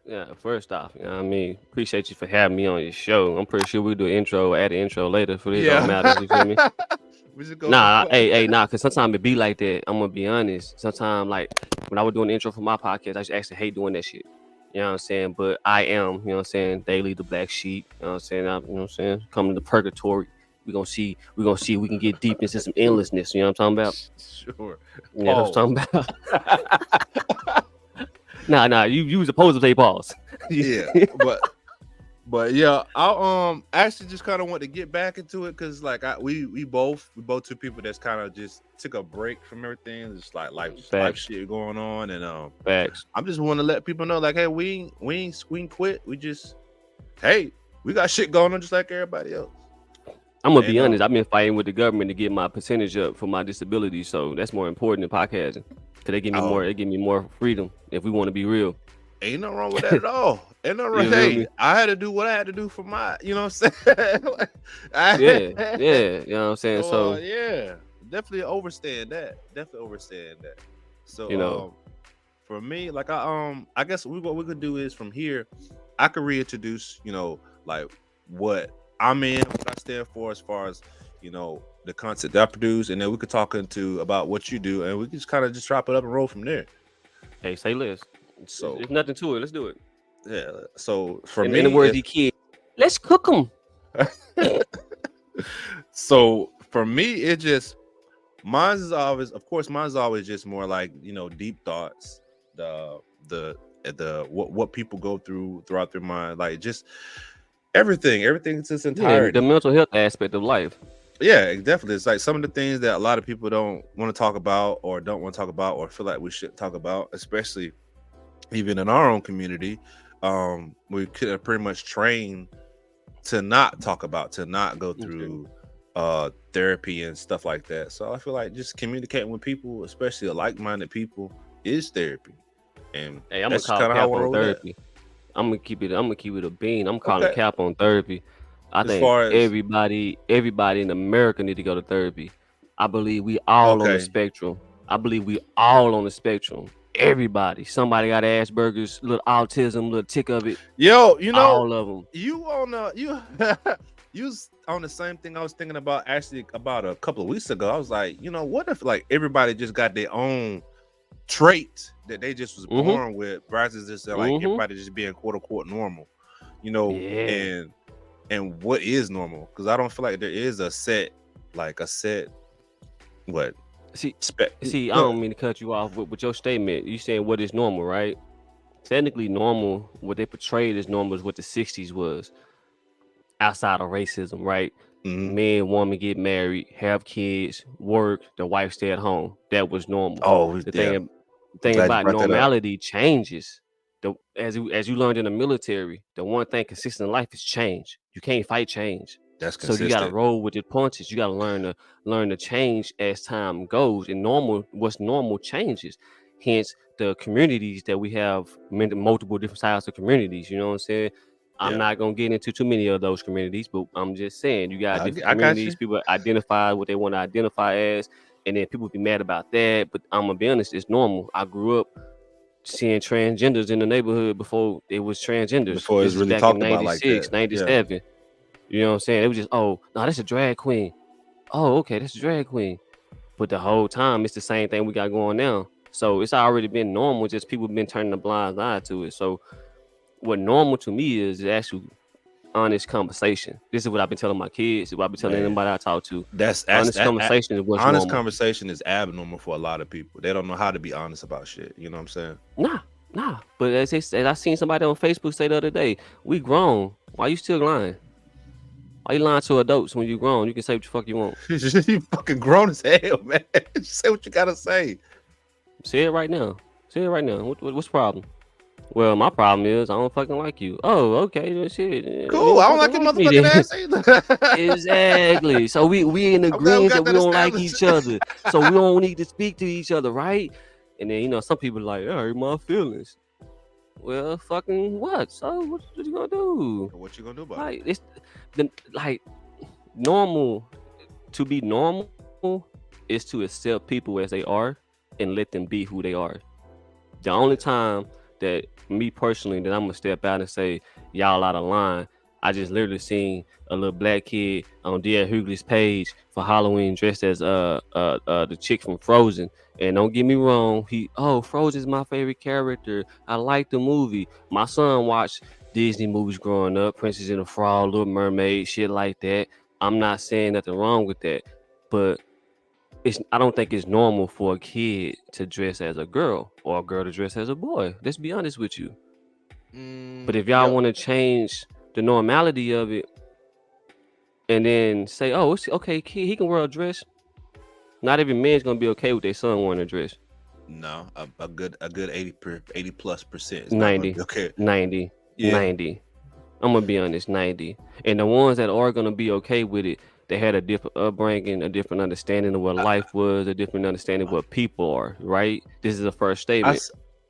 Yeah, first off, you know what I mean? Appreciate you for having me on your show. I'm pretty sure we'll do an intro, add an intro later for this. Don't Yeah. matter. You feel me? We just go. Nah, nah, cause sometimes it be like that. I'm gonna be honest. Sometimes like when I was doing the intro for my podcast, I just actually hate doing that shit. You know what I'm saying? But I am, you know what I'm saying, daily the black sheep. You know what I'm saying? You know what I'm saying? Coming to purgatory. We gonna see if we can get deep into some endlessness. You know what I'm talking about? Sure. Yeah, that's what Pause. I'm talking about. Nah, you was supposed to say pause. Yeah, but yeah, I actually just kind of want to get back into it because like we both two people that's kind of just took a break from everything. Just like life Facts, shit going on, and facts. I'm just want to let people know like, hey, we ain't quit. We just hey, we got shit going on just like everybody else. I'm gonna And be honest. I've been fighting with the government to get my percentage up for my disability, so that's more important than podcasting. Cause oh, they give me more freedom. If we want to be real, ain't nothing wrong with that at all. Ain't nothing wrong. you feel Hey, me? I had to do what I had to do for my, you know what I'm saying? Like, Yeah, I, yeah. You know what I'm saying? so So yeah, definitely overstand that. Definitely overstand that. So you know, for me, like I guess what we could do is from here, I could reintroduce, like what I'm in, what I stand for as far as, the content that I produce, and then we could talk into about what you do, and we can just kind of just chop it up and roll from there. hey, say less. So It's nothing to it. Let's do it. yeah, so for In the me, words of the kid, let's cook them. so for me, it just mine's is always, of course, mine's always just more like deep thoughts, the the the what people go through throughout their mind, like just everything in its Yeah, the entirety. mental health aspect of life. Yeah, definitely. It's like some of the things that a lot of people don't want to talk about or don't want to talk about or feel like we should talk about, especially even in our own community. We could pretty much train to not talk about, to not go Okay. through therapy and stuff like that. So I feel like just communicating with people, especially like-minded people, is therapy. And Hey, I'm gonna that's just call kind of how I cap want to on roll with that. therapy. I'm gonna keep it a bean. I'm calling Okay. cap on therapy. I As think far as everybody in America need to go to therapy. I believe we all on the okay. spectrum. I believe we all on the spectrum. Everybody. Somebody got Asperger's, little autism, little tick of it. Yo, All of them. you on you you was on the same thing I was thinking about actually about a couple of weeks ago. I was like, what if like everybody just got their own trait that they just was Mhm. born with versus just like Mhm. everybody just being quote unquote normal, Yeah. and what is normal? Because I don't feel like there is a set what See, spec. I Go don't mean to cut you off with your statement. You saying what is normal, right? Technically, normal, what they portrayed as normal is what the '60s was, outside of racism, right? hmm Man, woman get married, have kids, work, the wife stay at home. That was normal. Oh The yeah, I'm thing glad you about brought that up. normality changes. As you learned in the military, the one thing consistent in life is change. You can't fight change. That's So you gotta consistent. roll with your punches. You gotta learn to change as time goes. And what's normal changes. Hence the communities that we have, multiple different styles of communities. You know what I'm saying? I'm Yeah, not gonna get into too many of those communities, but I'm just saying you got different I got communities. you. People identify what they want to identify as, and then people be mad about that. But I'm gonna be honest, it's normal. I grew up seeing transgenders in the neighborhood before it was transgenders. Before it's This is really back in talked about like 96, that. Yeah. 97. You know what I'm saying? It was just, oh, no, that's a drag queen. Oh, okay, that's a drag queen. But the whole time, it's the same thing we got going now. So it's already been normal, just people been turning a blind eye to it. So what normal to me is actually honest conversation. This is what I've been telling my kids. What I've been telling Man, anybody I talk to. that's Honest that conversation is what's honest normal. conversation is abnormal for a lot of people. They don't know how to be honest about shit. You know what I'm saying? Nah, nah. But as they said, I seen somebody on Facebook say the other day, we grown. Why you still lying? Why you lying to adults when you grown? You can say what the fuck you want. You fucking grown as hell, man. Just say what you gotta say. Say it right now. Say it right now. What's the problem? Well, my problem is I don't fucking like you. Oh, okay. Well, shit. You Cool. don't I don't fucking like your like me motherfucking then. ass either. Exactly. So we in I'm glad we agreement that got we that don't like established. each other. So we don't need to speak to each other, right? And then some people like, that hurt my feelings. Well, fucking what? So what you gonna do? What you gonna do about it? Like it's like normal to be normal is to accept people as they are and let them be who they are. The only Yeah. time that me personally, that I'm gonna step out and say y'all out of line. I just literally seen a little black kid on D.L. Hughley's page for Halloween dressed as the chick from Frozen. And don't get me wrong, Frozen's my favorite character. I like the movie. My son watched Disney movies growing up, Princess and the Frog, Little Mermaid, shit like that. I'm not saying nothing wrong with that, but I don't think it's normal for a kid to dress as a girl or a girl to dress as a boy. Let's be honest with you. But if y'all Yep. want to change the normality of it and then say, oh, it's okay, kid, he can wear a dress. Not every man's gonna be okay with their son wearing a dress. No, a good 80+% is not going to 90, be okay. 90, Yeah. 90. I'm gonna be honest, 90. And the ones that are gonna be okay with it, they had a different upbringing, a different understanding of what life was, a different understanding of what people are, right? This is the first statement.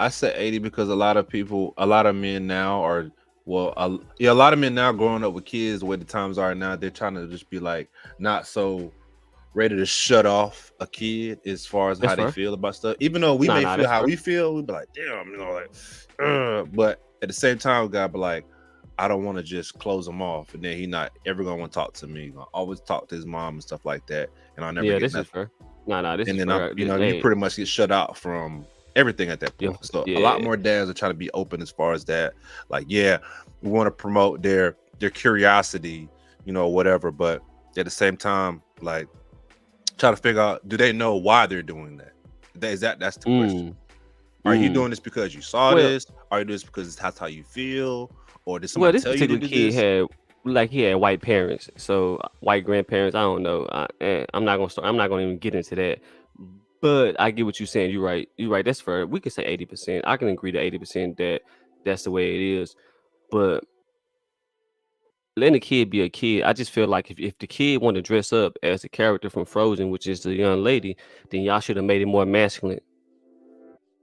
I said 80 because a lot of men now are, a lot of men now growing up with kids, the way the times are now, they're trying to just be like not so ready to shut off a kid as far as That's how they fair. feel about stuff. Even though we may feel that's how fair. we feel, we'd be like, damn, but at the same time, we gotta be like, I don't want to just close him off, and then he not ever gonna want to talk to me. He's gonna always talk to his mom and stuff like that, and I'll never Yeah, get this is nothing. fair. This And is then fair. you pretty much get shut out from everything at that point. So a lot more dads are trying to be open as far as that. Like, yeah, we want to promote their curiosity, whatever, but at the same time, like, try to figure out, do they know why they're doing that? That's the question. Are you doing this because you saw this? Are you doing this because that's how you feel? Or did somebody tell you to do this? He had white parents, so white grandparents. I don't know. I'm not gonna even get into that. But I get what you're saying. You're right. That's fair. We can say 80%. I can agree to 80% that that's the way it is. But letting a kid be a kid, I just feel like if the kid want to dress up as the character from Frozen, which is the young lady, then y'all should have made it more masculine.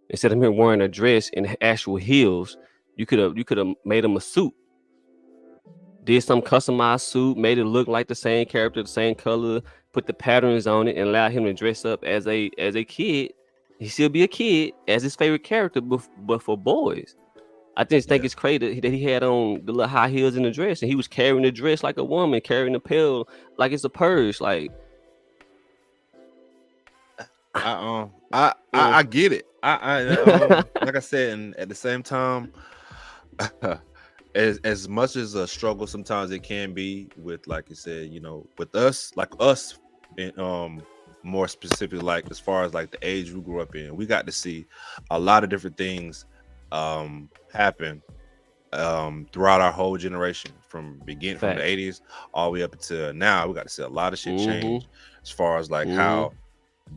Instead of him wearing a dress and actual heels, you could have made him a suit. Did some customized suit, made it look like the same character, the same color, put the patterns on it, and allow him to dress up as a kid. He still be a kid as his favorite character, but for boys. I just think it's crazy that he had on the little high heels in the dress, and he was carrying the dress like a woman, carrying the pill like it's a purse. Like, I get it. Like I said, and at the same time, as much as a struggle sometimes it can be with, like you said, with us, being more specific, like as far as like the age we grew up in, we got to see a lot of different things happen throughout our whole generation, from the 80s all the way up to now. We got to see a lot of shit change as far as like how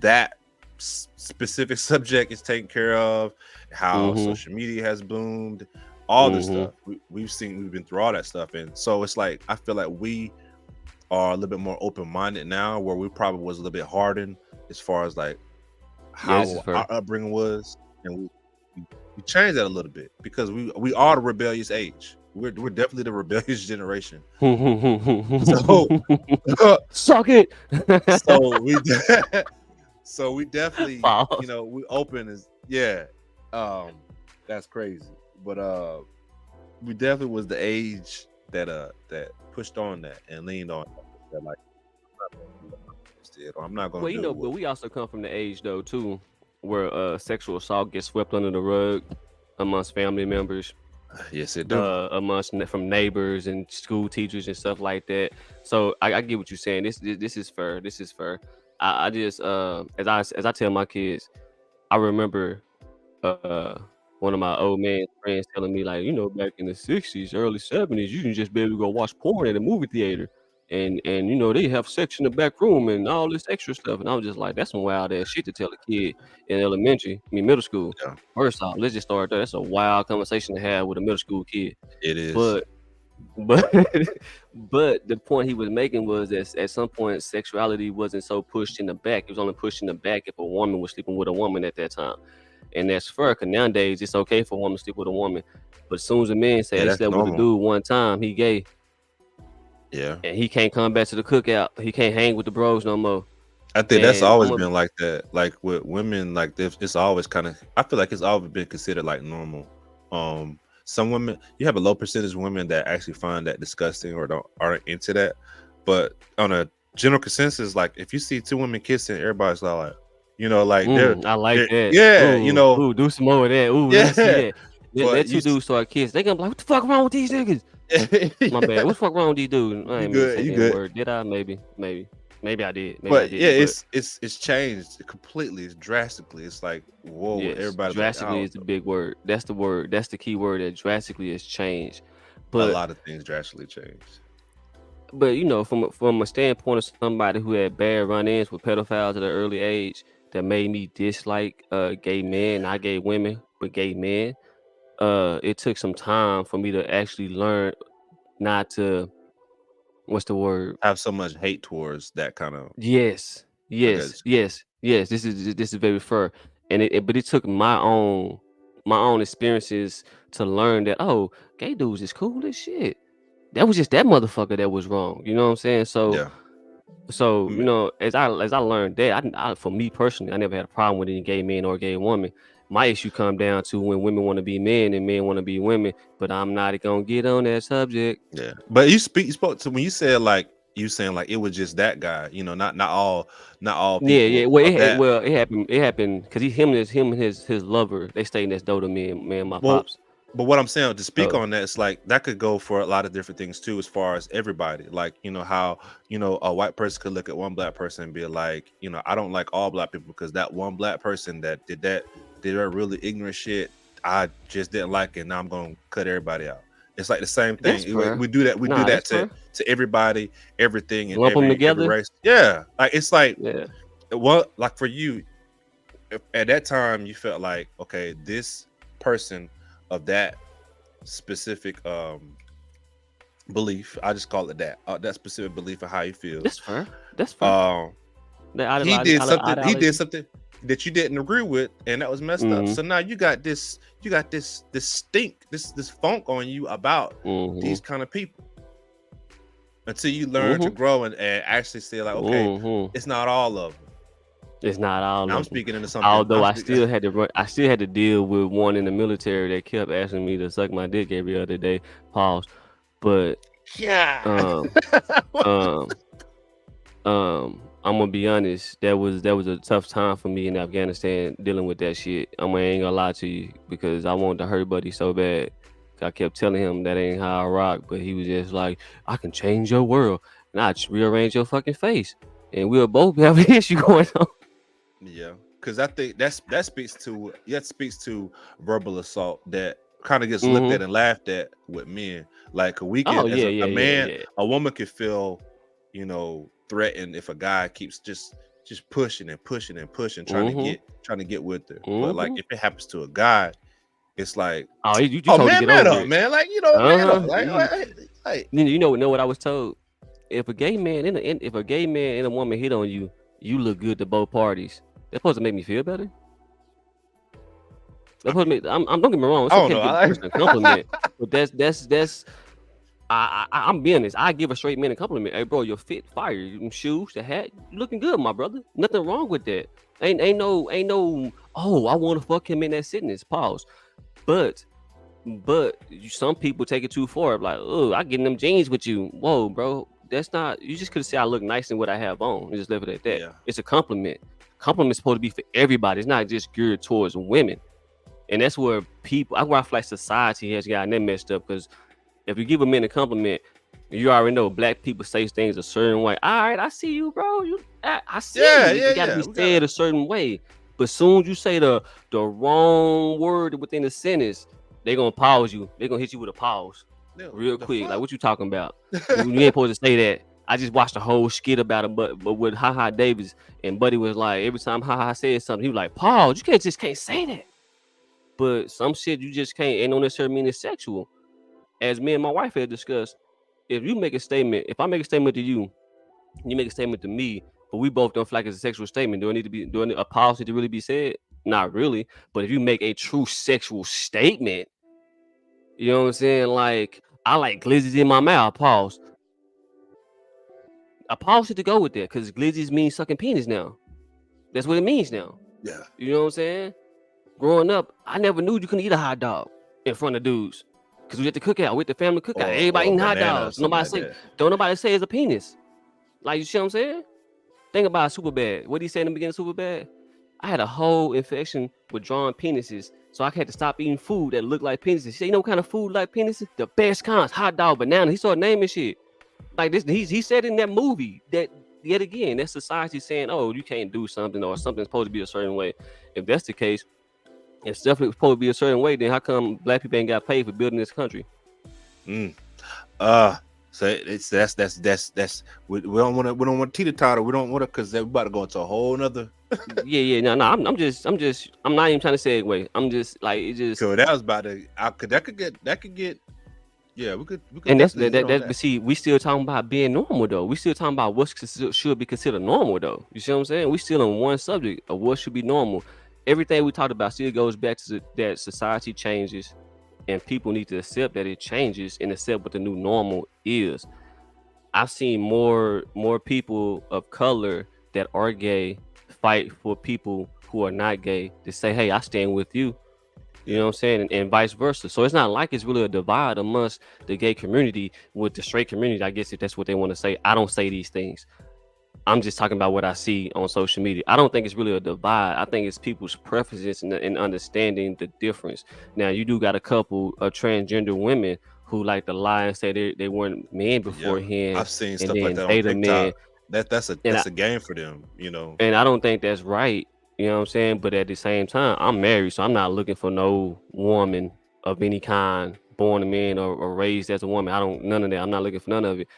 that specific subject is taken care of, how social media has bloomed, all this stuff. We've been through all that stuff, and so it's like I feel like we are a little bit more open-minded now, where we probably was a little bit hardened as far as like how our upbringing was, and we changed that a little bit because we are the rebellious age. We're definitely the rebellious generation. So suck it. So we definitely, we open as that's crazy. But we definitely was the age that pushed on that and leaned on that, like, I'm not gonna but we also come from the age though too, where sexual assault gets swept under the rug amongst family members. Yes, it does. From neighbors and school teachers and stuff like that. So I get what you're saying. This is fair. This is fair. I just as I tell my kids, I remember one of my old man friends telling me, like, back in the 60s, early 70s, you can just be able to go watch porn at a movie theater. And they have sex in the back room and all this extra stuff. And I was just like, that's some wild ass shit to tell a kid in middle school. Yeah. First off, let's just start there. That's a wild conversation to have with a middle school kid. It is. But the point he was making was that at some point sexuality wasn't so pushed in the back. It was only pushed in the back if a woman was sleeping with a woman at that time. And that's fair, because nowadays it's okay for a woman to sleep with a woman. But as soon as a man say he slept with a dude one time, he gay. Yeah. And he can't come back to the cookout. He can't hang with the bros no more. I think that's always been like that. Like with women, like this, it's always kind of, I feel like it's always been considered like normal. Some women, you have a low percentage of women that actually find that disgusting or aren't into that. But on a general consensus, like if you see two women kissing, everybody's like, like I like they're that. yeah, Ooh, do some more of that. Ooh, let me see yeah. that. But Let two dudes start kissing. They gonna be like, what the fuck wrong with these niggas? My bad. What the fuck wrong with these dudes? I you ain't mean to good, say you the N good. word. Did I? Maybe I did. Maybe I But yeah, didn't. But it's changed completely. It's drastically. It's like whoa, yes, everybody's like, drastically oh, is the big word. That's the word. That's the key word that drastically has changed. a But lot of things drastically changed. from a standpoint of somebody who had bad run-ins with pedophiles at an early age, that made me dislike gay men, not gay women, but gay men. It took some time for me to actually learn not to, what's the word? Have so much hate towards that kind of Yes, yes, against. yes, yes. This is very fair, and but it took my own experiences to learn that, oh, gay dudes is cool as shit. That was just that motherfucker that was wrong. You know what I'm saying? So Yeah. so Mm, as I learned that, for me personally, I never had a problem with any gay man or gay woman. My issue come down to when women want to be men and men want to be women, but I'm not gonna get on that subject. yeah. But you spoke to when you said like you saying like it was just that guy, not all Yeah, yeah. people Well, of that. it happened. It happened because him and his lover, they stayed next door to me and my Well, pops. but what I'm saying to speak So on that, it's like that could go for a lot of different things too, as far as everybody. Like, how, a white person could look at one black person and be like, I don't like all black people because that one black person that did that really ignorant shit, I just didn't like it. Now I'm gonna cut everybody out. It's like the same that's thing. We, fair. we do that. We do Nah, that that's to fair. everybody, everything, and Lump them every together. race. Yeah, like it's like Yeah. what, like for you, at that time you felt like, okay, this person of that specific belief, I just call it that specific belief of how he feels, That's fair. That's fair. um The he did ideology. something that you didn't agree with, and that was messed up. Mm-hmm. So now you got this stink, this funk on you about Mm-hmm. these kind of people, until you learn to Mm-hmm. grow and actually say like, okay, Mm-hmm. it's not all of them. It's not all Now I'm of them. speaking into something. Although I still had to deal with one in the military that kept asking me to suck my dick every other day. Pause. But Yeah. um um I'm gonna be honest. That was a tough time for me in Afghanistan dealing with that shit. Ain't gonna lie to you because I wanted to hurt Buddy so bad. I kept telling him that ain't how I rock, but he was just like, I can change your world and I just rearrange your fucking face, and we'll both have an issue going on. Yeah, because I think that speaks to verbal assault that kind of gets looked Mm-hmm. at and laughed at with men. Like we Oh can, as yeah, a yeah, yeah, man, yeah. a woman could feel, threatened if a guy keeps just pushing and pushing and pushing, trying to Mm-hmm. get with her. But like Mm-hmm. if it happens to a guy, it's like, Oh, you oh told to man, get man over up, it. man, like man Uh-huh. up, like You know what I was told? If a gay man and a woman hit on you, you look good to both parties. That's supposed to make me feel better. That's I supposed to mean, make I'm don't get me wrong. I It's don't okay to know. give a I person a compliment, but that's I'm being honest. I give a straight man a compliment. Hey, bro, your fit fire. Them shoes, the hat, you looking good, my brother. Nothing wrong with that. Ain't no. Oh, I want to fuck him in that sitness. Pause. But some people take it too far. Like, oh, I get in them jeans with you. Whoa, bro, that's not. You just could have said I look nice in what I have on and just left it at that. yeah, It's a compliment. Compliment's supposed to be for everybody. It's not just geared towards women. And that's where I feel like society has gotten that messed up. Because if you give a man a compliment, you already know black people say things a certain way. All right, I see you, bro. I see yeah, you. yeah, It got to yeah. be We said gotta. a certain way. But soon as you say the wrong word within the sentence, they gonna pause you. They gonna hit you with a pause No, real the quick. Like, fuck. what you talking about? You ain't supposed to say that. I just watched a whole skit about him, but with Ha Davis, and Buddy was like, every time Ha said something, he was like, pause. You can't say that. But some shit you just can't. Ain't no necessarily mean it's sexual. As me and my wife had discussed, if I make a statement to you, you make a statement to me, but we both don't feel like it's a sexual statement. Do I need a policy to really be said? Not really. But if you make a true sexual statement, you know what I'm saying? Like, I like glizzies in my mouth. Pause. A policy to go with that because glizzies means sucking penis now. That's what it means now. Yeah. You know what I'm saying? Growing up, I never knew you couldn't eat a hot dog. in front of dudes. Cause we at the cookout, with the family cookout, everybody or a eating hot banana or dogs. something Nobody like say, that. don't nobody say it's a penis. Like, you see what I'm saying? Think about Superbad. What did he say in the beginning of Superbad? I had a whole infection with drawn penises, so I had to stop eating food that looked like penises. He said, you know what kind of food like penises? The best kinds, hot dog, banana. He started naming shit. Like this, he said in that movie that yet again, that society saying, oh, you can't do something or something's supposed to be a certain way. If that's the case, if stuff is supposed to be a certain way, then how come black people ain't got paid for building this country? So it's that's we don't want to teeter totter. We don't want to, because we're about to go into a whole nother. Yeah. No. I'm not even trying to segue. I'm just like, it just. So that was about to. That could get. Yeah, we could. And that's definitely hit on that. But see, we still talking about being normal though. We still talking about what should be considered normal though. You see what I'm saying? We still on one subject of what should be normal. Everything we talked about still goes back to that society changes, and people need to accept that it changes and accept what the new normal is. I've seen more people of color that are gay fight for people who are not gay to say, hey, I stand with you. You know what I'm saying? And vice versa. So it's not like it's really a divide amongst the gay community with the straight community. I guess if that's what they want to say. I don't say these things. I'm just talking about what I see on social media. I don't think it's really a divide. I think it's people's preferences and understanding the difference. Now, you do got a couple of transgender women who like to lie and say they weren't men beforehand. I've seen and stuff like then that on date a man. TikTok. That's a game for them, you know. And I don't think that's right. You know what I'm saying? But at the same time, I'm married, so I'm not looking for no woman of any kind, born a man or raised as a woman. None of that. I'm not looking for none of it.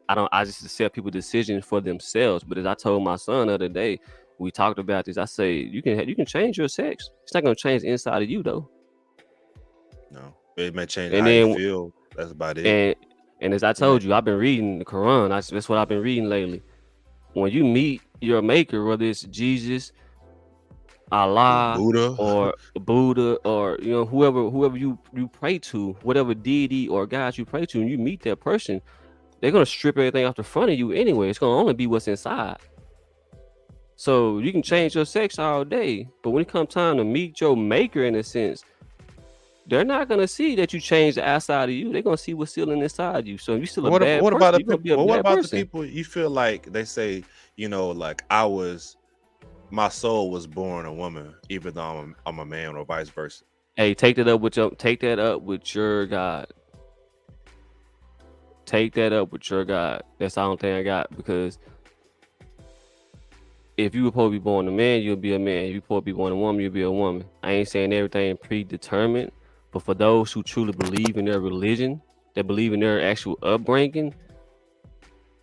I just accept people's decisions for themselves. But as I told my son the other day, we talked about this. I say you can change your sex. It's not gonna change the inside of you though. No, it may change And how you then feel. That's about it. and as I told you, I've been reading the Quran. That's what I've been reading lately. When you meet your maker, whether it's Jesus, Allah, Buddha. or Buddha, or whoever you pray to, whatever deity or God you pray to, and you meet that person, they're gonna strip everything off the front of you anyway. It's gonna only be what's inside. So you can change your sex all day, but when it comes time to meet your maker, in a sense, they're not gonna see that you changed the outside of you. They're gonna see what's still inside you. So if you're still a bad What person, about the you're gonna people? be a Well, what bad about the person. people you feel like they say, like my soul was born a woman, even though I'm a man, or vice versa. Hey, take that up with your God. Take that up with your God. That's the only thing I got, because if you were supposed to be born a man, you'll be a man. If you're supposed to be born a woman, you'll be a woman. I ain't saying everything predetermined, but for those who truly believe in their religion, that believe in their actual upbringing,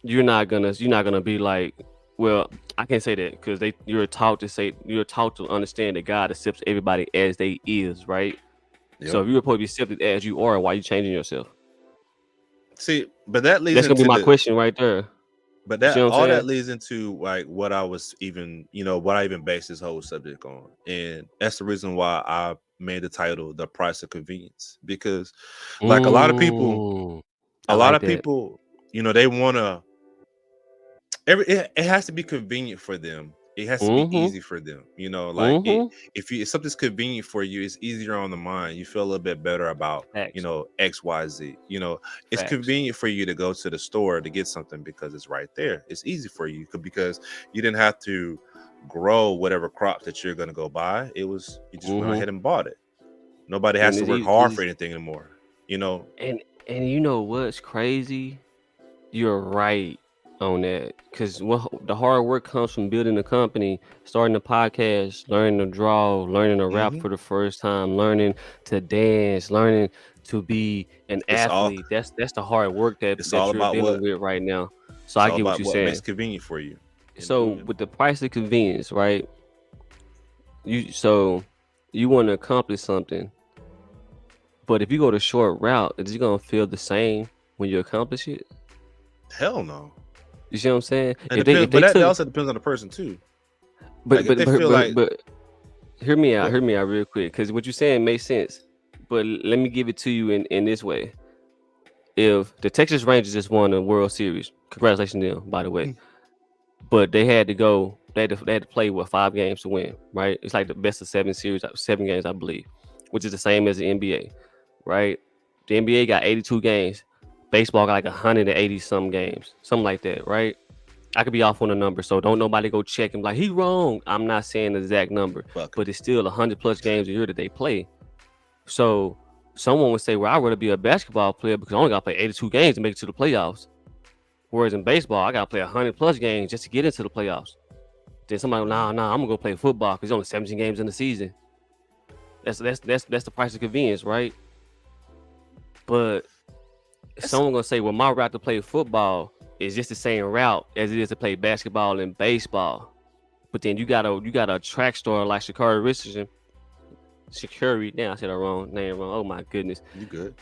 you're not gonna be like, well, I can't say that, because you're taught to understand that God accepts everybody as they is, right? Yep. So if you're supposed to be accepted as you are, why are you changing yourself? See, but that leads That's gonna into be my question right there. But You see that what I'm all that saying? leads into like what I even based this whole subject on, and that's the reason why I made the title "The Price of Convenience," because like a lot of people, Mm, I like that. they want to it has to be convenient for them. It has to be Mm-hmm. easy for them. Like Mm-hmm. if something's convenient for you, it's easier on the mind. You feel a little bit better about Facts. XYZ. It's Facts. convenient for you to go to the store to get something because it's right there. It's easy for you because you didn't have to grow whatever crops that you're gonna go buy. You just went Mm-hmm. ahead and bought it. Nobody has And to it's, work e- hard for it's anything anymore. and you know what's crazy? You're right on that, because the hard work comes from building a company, starting a podcast, learning to draw, learning to rap hmm for the first time, learning to dance, learning to be an It's all athlete. That's the hard work that it's all you're about dealing with right now. So I get what you're what makes saying. convenient for you in So doing. with the price of convenience, right? You want to accomplish something, but if you go the short route, is it gonna feel the same when you accomplish it? Hell no. You see what I'm saying? It If they depends, if but they that took also depends on the person too. but Like if but they but feel but, like but hear me out, what real quick, because what you're saying makes sense. But let me give it to you in this way. If the Texas Rangers just won the World Series, congratulations to them, by the way. But they had to play 5 games to win, right? It's like the best of 7 games, I believe, which is the same as the NBA, right? The NBA got 82 games. Baseball got like 180 some games, something like that, right? I could be off on the number, so don't nobody go check him like he wrong. I'm not saying the exact number, Fuck. but it's still 100 plus games a year that they play. So someone would say, well, I'd rather be a basketball player because I only got to play 82 games to make it to the playoffs. Whereas in baseball, I got to play 100 plus games just to get into the playoffs. Then somebody, nah, I'm gonna go play football because there's only 17 games in the season. That's the price of convenience, right? But someone gonna say, well, my route to play football is just the same route as it is to play basketball and baseball. But then you got a track star like Sha'Carri Richardson. Sha'Carri, damn, I said her name wrong. Oh my goodness. You good?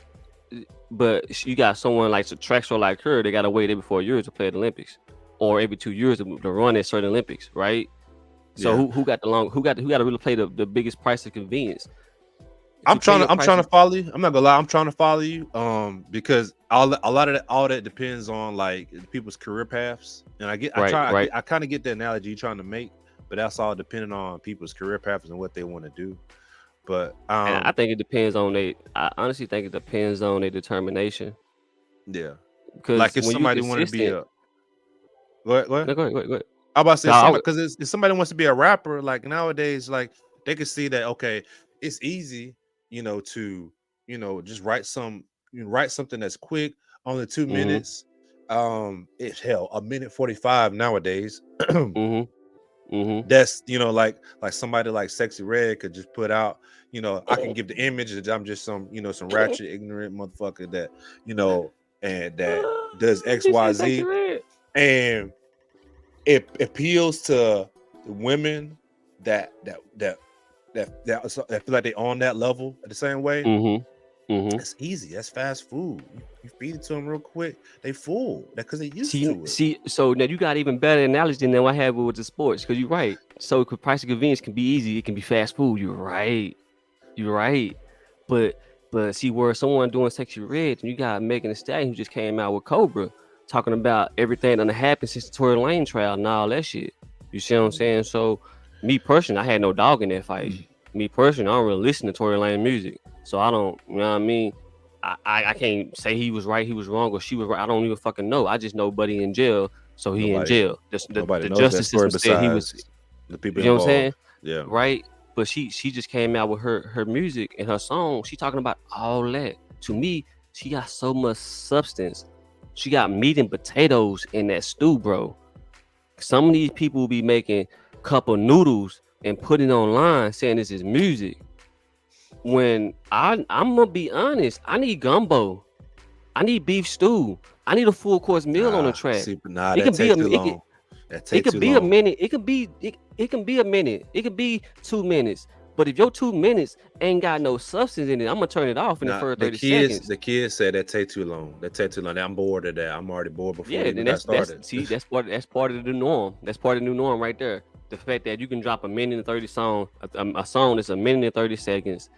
But you got someone like a track star like her. They got to wait every 4 years to play at the Olympics, or every 2 years to run at certain Olympics, right? So who got to really play the biggest price of convenience? I'm trying to follow you. I'm not gonna lie. I'm trying to follow you. Because a lot of all that depends on like people's career paths, and I kind of get the analogy you're trying to make, but that's all depending on people's career paths and what they want to do. But and I think it depends on I honestly think it depends on their determination. Yeah, because like if somebody want to be a what? No, go ahead. I'm about to say because if somebody wants to be a rapper, like nowadays, like they can see that okay, it's easy, to just write something that's quick, only 2 minutes. It's hell, 1:45 nowadays. That's like somebody like Sexy Red could just put out, I can give the image that I'm just some ratchet ignorant motherfucker that and that does XYZ, and it appeals to women that feel like they on that level at the same way. It's easy. That's fast food. You feed it to them real quick. They full. That because they used to it. See, so now you got even better analogy than what I had with the sports. Because you're right. So price of convenience can be easy. It can be fast food. You're right. But see, where someone doing Sexy Red, and you got Megan Thee Stallion who just came out with Cobra, talking about everything that happened since the Tory Lane trial and all that shit. You see what I'm saying? So me personally, I had no dog in that fight. Me personally, I don't really listen to Tory Lane music. So I don't, you know what I mean? I can't say he was right, he was wrong, or she was right. I don't even fucking know. I just know Buddy in jail, so he in jail. The justice system said he was. The people, you know what I'm saying? Yeah. Right. But she just came out with her music and her song. She talking about all that. To me, she got so much substance. She got meat and potatoes in that stew, bro. Some of these people will be making cup of noodles and putting it online saying this is music. When I'm gonna be honest, I need gumbo, I need beef stew, I need a full course meal on the track. It can be a minute. It can be a minute. It could be 2 minutes. But if your 2 minutes ain't got no substance in it, I'm gonna turn it off in the first 30 seconds. The kids said that take too long. I'm bored of that. I'm already bored before we got started. That's part of the norm. That's part of the new norm right there. The fact that you can drop a minute and 30 song, a song that's a minute and 30 seconds,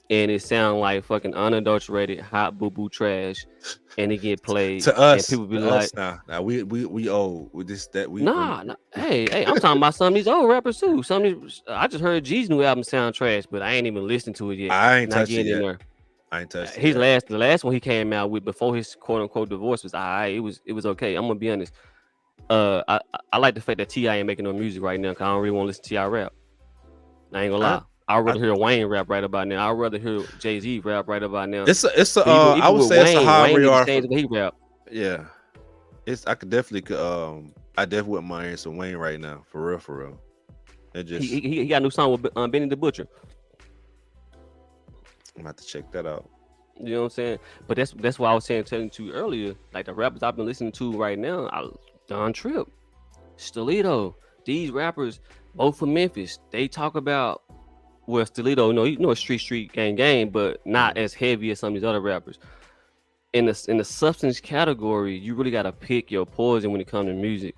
and it sound like fucking unadulterated hot boo boo trash, and it get played to us. And people be like, now we old with this that we. Nah. Hey, I'm talking about some of these old rappers too. Some of these, I just heard G's new album sound trash, but I ain't even listened to it yet. I ain't touched it yet. I ain't touched it. The last one he came out with before his quote unquote divorce was alright. It was okay. I'm gonna be honest. I like the fact that T.I. ain't making no music right now because I don't really want to listen to T.I. rap. I ain't gonna lie. I'd rather hear Wayne rap right about now. I'd rather hear Jay-Z rap right about now. It's a I would say Wayne, it's a high regard for he rap. Yeah. I definitely wouldn't mind some Wayne right now, for real. It just he got a new song with Benny the Butcher. I'm gonna have to check that out. You know what I'm saying? But that's why I was telling you earlier, like the rappers I've been listening to right now, Don Tripp, Stillito, these rappers, both from Memphis, they talk about Stillito, it's street gang, but not as heavy as some of these other rappers. In the substance category, you really gotta pick your poison when it comes to music.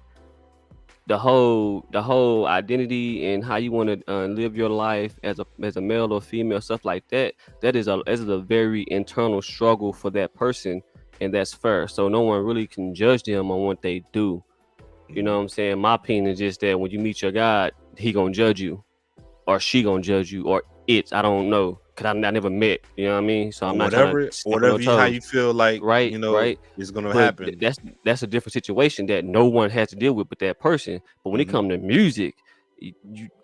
The whole identity and how you want to live your life as a male or female, stuff like that. That is a very internal struggle for that person, and that's fair. So no one really can judge them on what they do. You know what I'm saying? My opinion is just that when you meet your God, he gonna judge you, or she gonna judge you, or I don't know. because I never met. You know what I mean? So or I'm not trying to whatever, step on no how toes. you feel like Right, right. is gonna But happen. that's a different situation that no one has to deal with but that person. But when it Hmm. comes to music,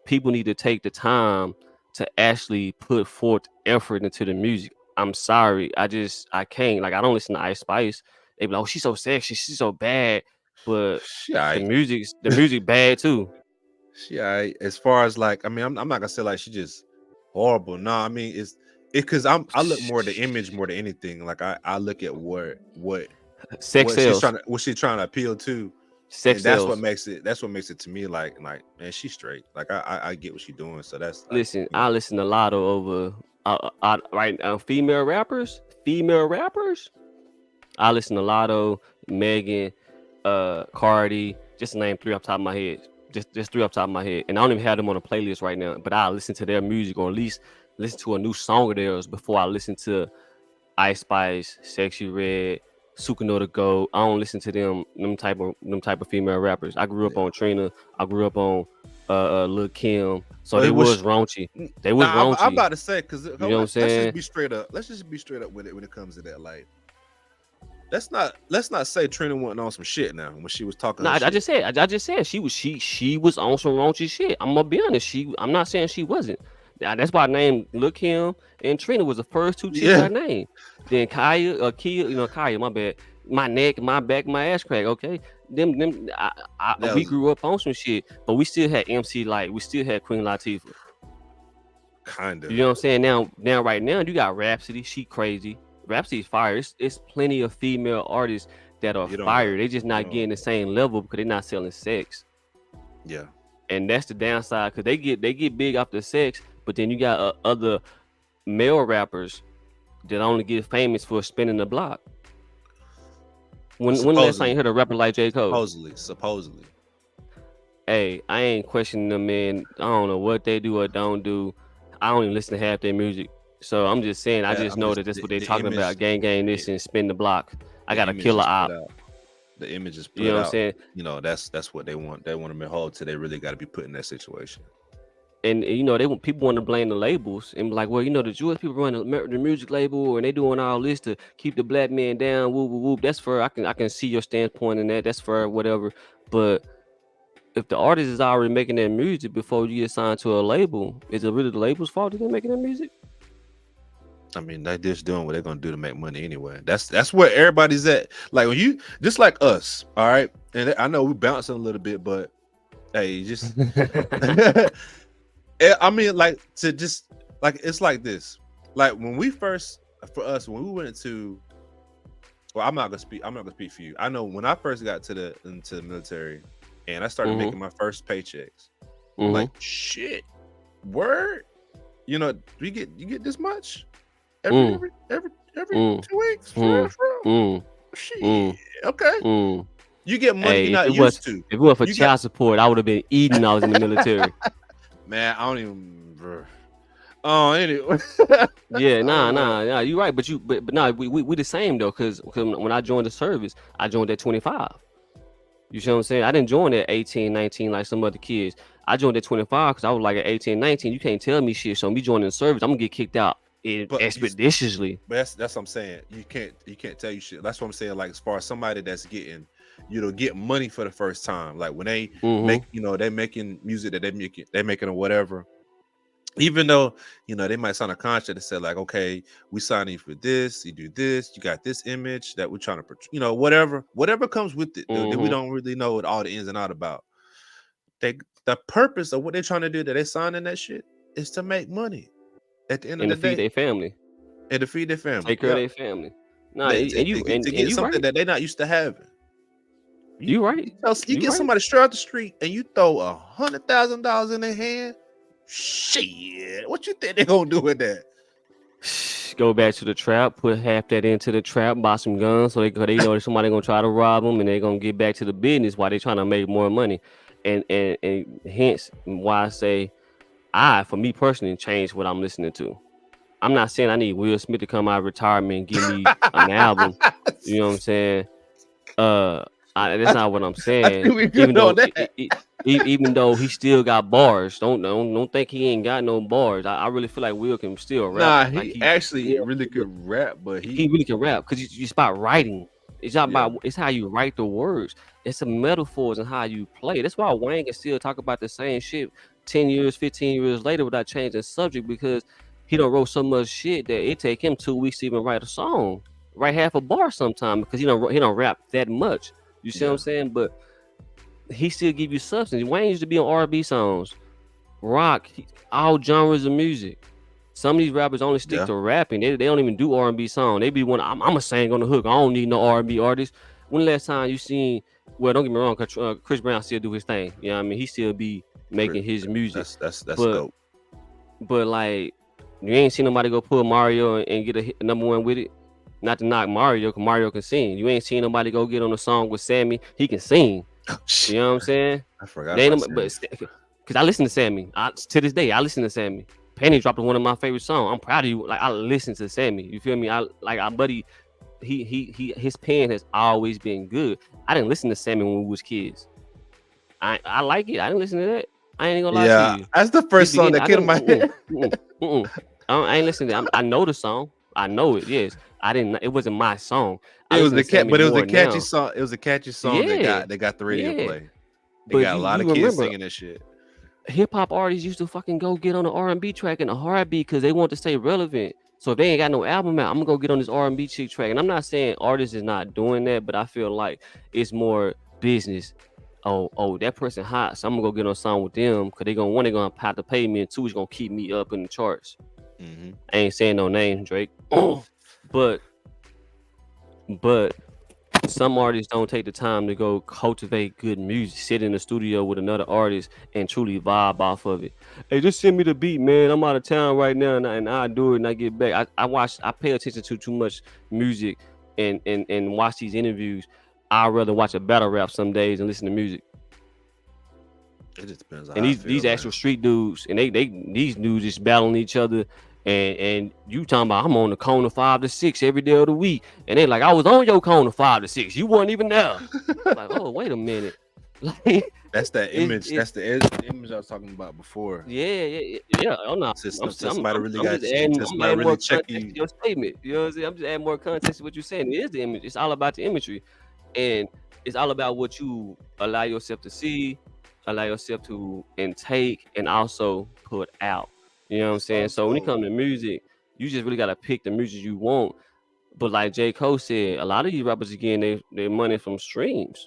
people need to take the time to actually put forth effort into the music. I'm sorry, I can't. Like I don't listen to Ice Spice. They be like, oh, she's so sexy, she's so bad, but She alright. the music bad too. She alright. As far as like, I mean, I'm not gonna say like she just horrible. No, I mean it's because I look more at the image more than anything. Like I look at Sex sells, what she's trying to appeal to, sex and sells. that's what makes it to me like man, she's straight. Like I get what she's doing. So that's like, Listen, you I know, listen to Lotto over right now. Female rappers, I listen to Lotto, Megan, Cardi, just to name three off the top of my head. Just three off the top of my head. And I don't even have them on a playlist right now, but I listen to their music or at least listen to a new song of theirs before I listen to Ice Spice, Sexy Red, Sukino to Go. I don't listen to them type of female rappers. I grew up yeah. on Trina. I grew up on Lil Kim. So Well, they it was was raunchy. They was nah. I'm raunchy. about to say because You know what I'm let's just saying? be straight up. Let's just be straight up with it when it comes to that. Like let's not say Trina went on some shit now when she was talking No, her I shit. just said I just said she was on some raunchy shit. I'm gonna be honest. I'm not saying she wasn't. That's why I named Lil Kim and Trina was the first two chicks Yeah, I named. Then Kia, Kaya, my bad. My neck, my back, my ass crack. Okay, that we was grew up on some shit, but we still had MC Light. We still had Queen Latifah. kind You of. know what I'm saying? Now, right now, you got Rhapsody. She crazy. Rhapsody's fire. It's plenty of female artists that are You don't know. fire. They just You not getting don't. the same level because they're not selling sex. Yeah. And that's the downside because they get big off the sex, but then you got other male rappers that only get famous for spinning the block. Well, When last time you heard a rapper like J. Cole? supposedly. Hey, I ain't questioning them, man. I don't know what they do or don't do. I don't even listen to half their music. So I'm just saying, I just I'm know just that that's what they're the talking image. about. Gang, The, this and spin the block. I the got a image killer is put op. out. The image is You know put what I'm out. saying? You know, that's what they want. They want to be hold to. They really got to be put in that situation. And they want people want to blame the labels and be like, well, the Jewish people run the music label and they doing all this to keep the black man down. Whoop whoop whoop. That's fair. I can see your standpoint in that. That's fair, whatever. But if the artist is already making that music before you get signed to a label, is it really the label's fault that they're making that music? I mean, they just doing what they're gonna do to make money anyway. That's where everybody's at. Like when you just like us, all right. And I know we bouncing a little bit, but hey, just I mean, like to just like it's like this. Like when we first for us when we went into well, I'm not gonna speak for you. I know when I first got into the military and I started Mm-hmm. making my first paychecks, I'm Mm-hmm. like, shit, word. You get this much Mm. every Mm. 2 weeks for real, Mm. for real. Mm. Shit, Mm. okay. Mm. You get money Hey, you're if not it was used to. if it was for You got child support, I would have been eating when I was in the military. man. I don't even. Bro. Oh, anyway. Yeah, I don't know. nah. You're right, but nah, we the same though, cause when I joined the service, I joined at 25. You see what I'm saying? I didn't join at 18, 19 like some other kids. I joined at 25 because I was like at 18, 19. You can't tell me shit. So me joining the service, I'm gonna get kicked out But expeditiously. that's what I'm saying. You can't tell you shit. That's what I'm saying. Like as far as somebody that's getting, get money for the first time. Like when they make, Mm-hmm. they making music that they making or whatever. Even though they might sign a contract that said like, okay, we sign you for this, you do this, you got this image that we're trying to, whatever comes with it that we Mm-hmm. don't really know what all the ins and out about. The purpose of what they're trying to do that they signing that shit is to make money at the end of And the to feed day their family, and to feed their family. take care of Yep. their family. Nah, and you and, To and get you something right. that they're not used to having. You You you, right. tell, you You get right. somebody straight out the street and you throw $100,000 in their hand. Shit, what you think they're gonna do with that? Go back to the trap, put half that into the trap, buy some guns, so they know that somebody gonna try to rob them, and they're gonna get back to the business while they trying to make more money, and hence why I say for me personally, change what I'm listening to. I'm not saying I need Will Smith to come out of retirement and give me an album. You know what I'm saying? Uh, That's not what I'm I saying. think we good on that. Even though he still got bars, don't think he ain't got no bars. I really feel like Will can still rap. Nah, Like he actually really but could rap, but he really can rap because you start writing. It's not yeah, about it's how you write the words. It's the metaphors and how you play. That's why Wayne can still talk about the same shit 10 years, 15 years later without changing subject because he don't wrote so much shit that it take him 2 weeks to even write a song, write half a bar sometime because he don't rap that much. You see what I'm yeah, saying? But he still give you substance. Wayne used to be on R&B songs, rock, all genres of music. Some of these rappers only stick yeah. to rapping. They don't even do R&B song. They be one. I'm a sing on the hook. I don't need no R&B artist. When the last time you seen? Well, don't get me wrong. Chris Brown still do his thing. You know what I mean? He still be Chris, making his music. that's But dope. like you ain't seen nobody go pull Mario and get a number one with it. Not to knock Mario, because Mario can sing. You ain't seen nobody go get on a song with Sammy. He can sing. Oh, shit. You know what I'm saying? I forgot They about ain't, but Sammy. because I listen to Sammy. To this day, I listen to Sammy. Penny dropped one of my favorite songs. I'm proud of you. Like I listen to Sammy. You feel me? I like our buddy. His pen has always been good. I didn't listen to Sammy when we was kids. I like it. I didn't listen to that. I ain't gonna lie to Yeah, you. that's the His first song beginning, that I came to didn't. my head. I ain't listening to it. I know the song. I know it. Yes, I didn't. It wasn't my song. I It was listen to the cat, Sammy but it was a more catchy now. song. It was a catchy song Yeah, that got the radio yeah. play. It But got a lot you of kids remember singing this shit. hip hop artists used to fucking go get on the R&B track in a heartbeat because they want to stay relevant. So if they ain't got no album out, I'm gonna go get on this R&B chick track. And I'm not saying artists is not doing that, but I feel like it's more business. Oh, that person hot, so I'm gonna go get on a song with them because they gonna have to pay me, and two, it's gonna keep me up in the charts. Mm-hmm. I ain't saying no names, Drake. but some artists don't take the time to go cultivate good music, sit in the studio with another artist and truly vibe off of it. Hey, just send me the beat, man. I'm out of town right now, and I do it and I get back. I pay attention to too much music and watch these interviews. I'd rather watch a battle rap some days and listen to music. It just depends on And how I these feel, actual man. street dudes, and these dudes just battling each other. And you talking about I'm on the corner 5 to 6 every day of the week, and they like I was on your corner 5 to 6. You weren't even there. Like, oh, wait a minute. Like That's that image. it That's the image I was talking about before. yeah. I'm not. Until somebody really I'm got just you, adding. until I'm somebody adding really more check context to you. your statement. You know what I'm saying? I'm just adding more context to what you're saying. It is the image. It's all about the imagery, and it's all about what you allow yourself to see, allow yourself to intake, and also put out. You know what I'm It's saying? So when it also, comes to music, you just really gotta pick the music you want. But like J. Cole said, a lot of these rappers are getting their money from streams.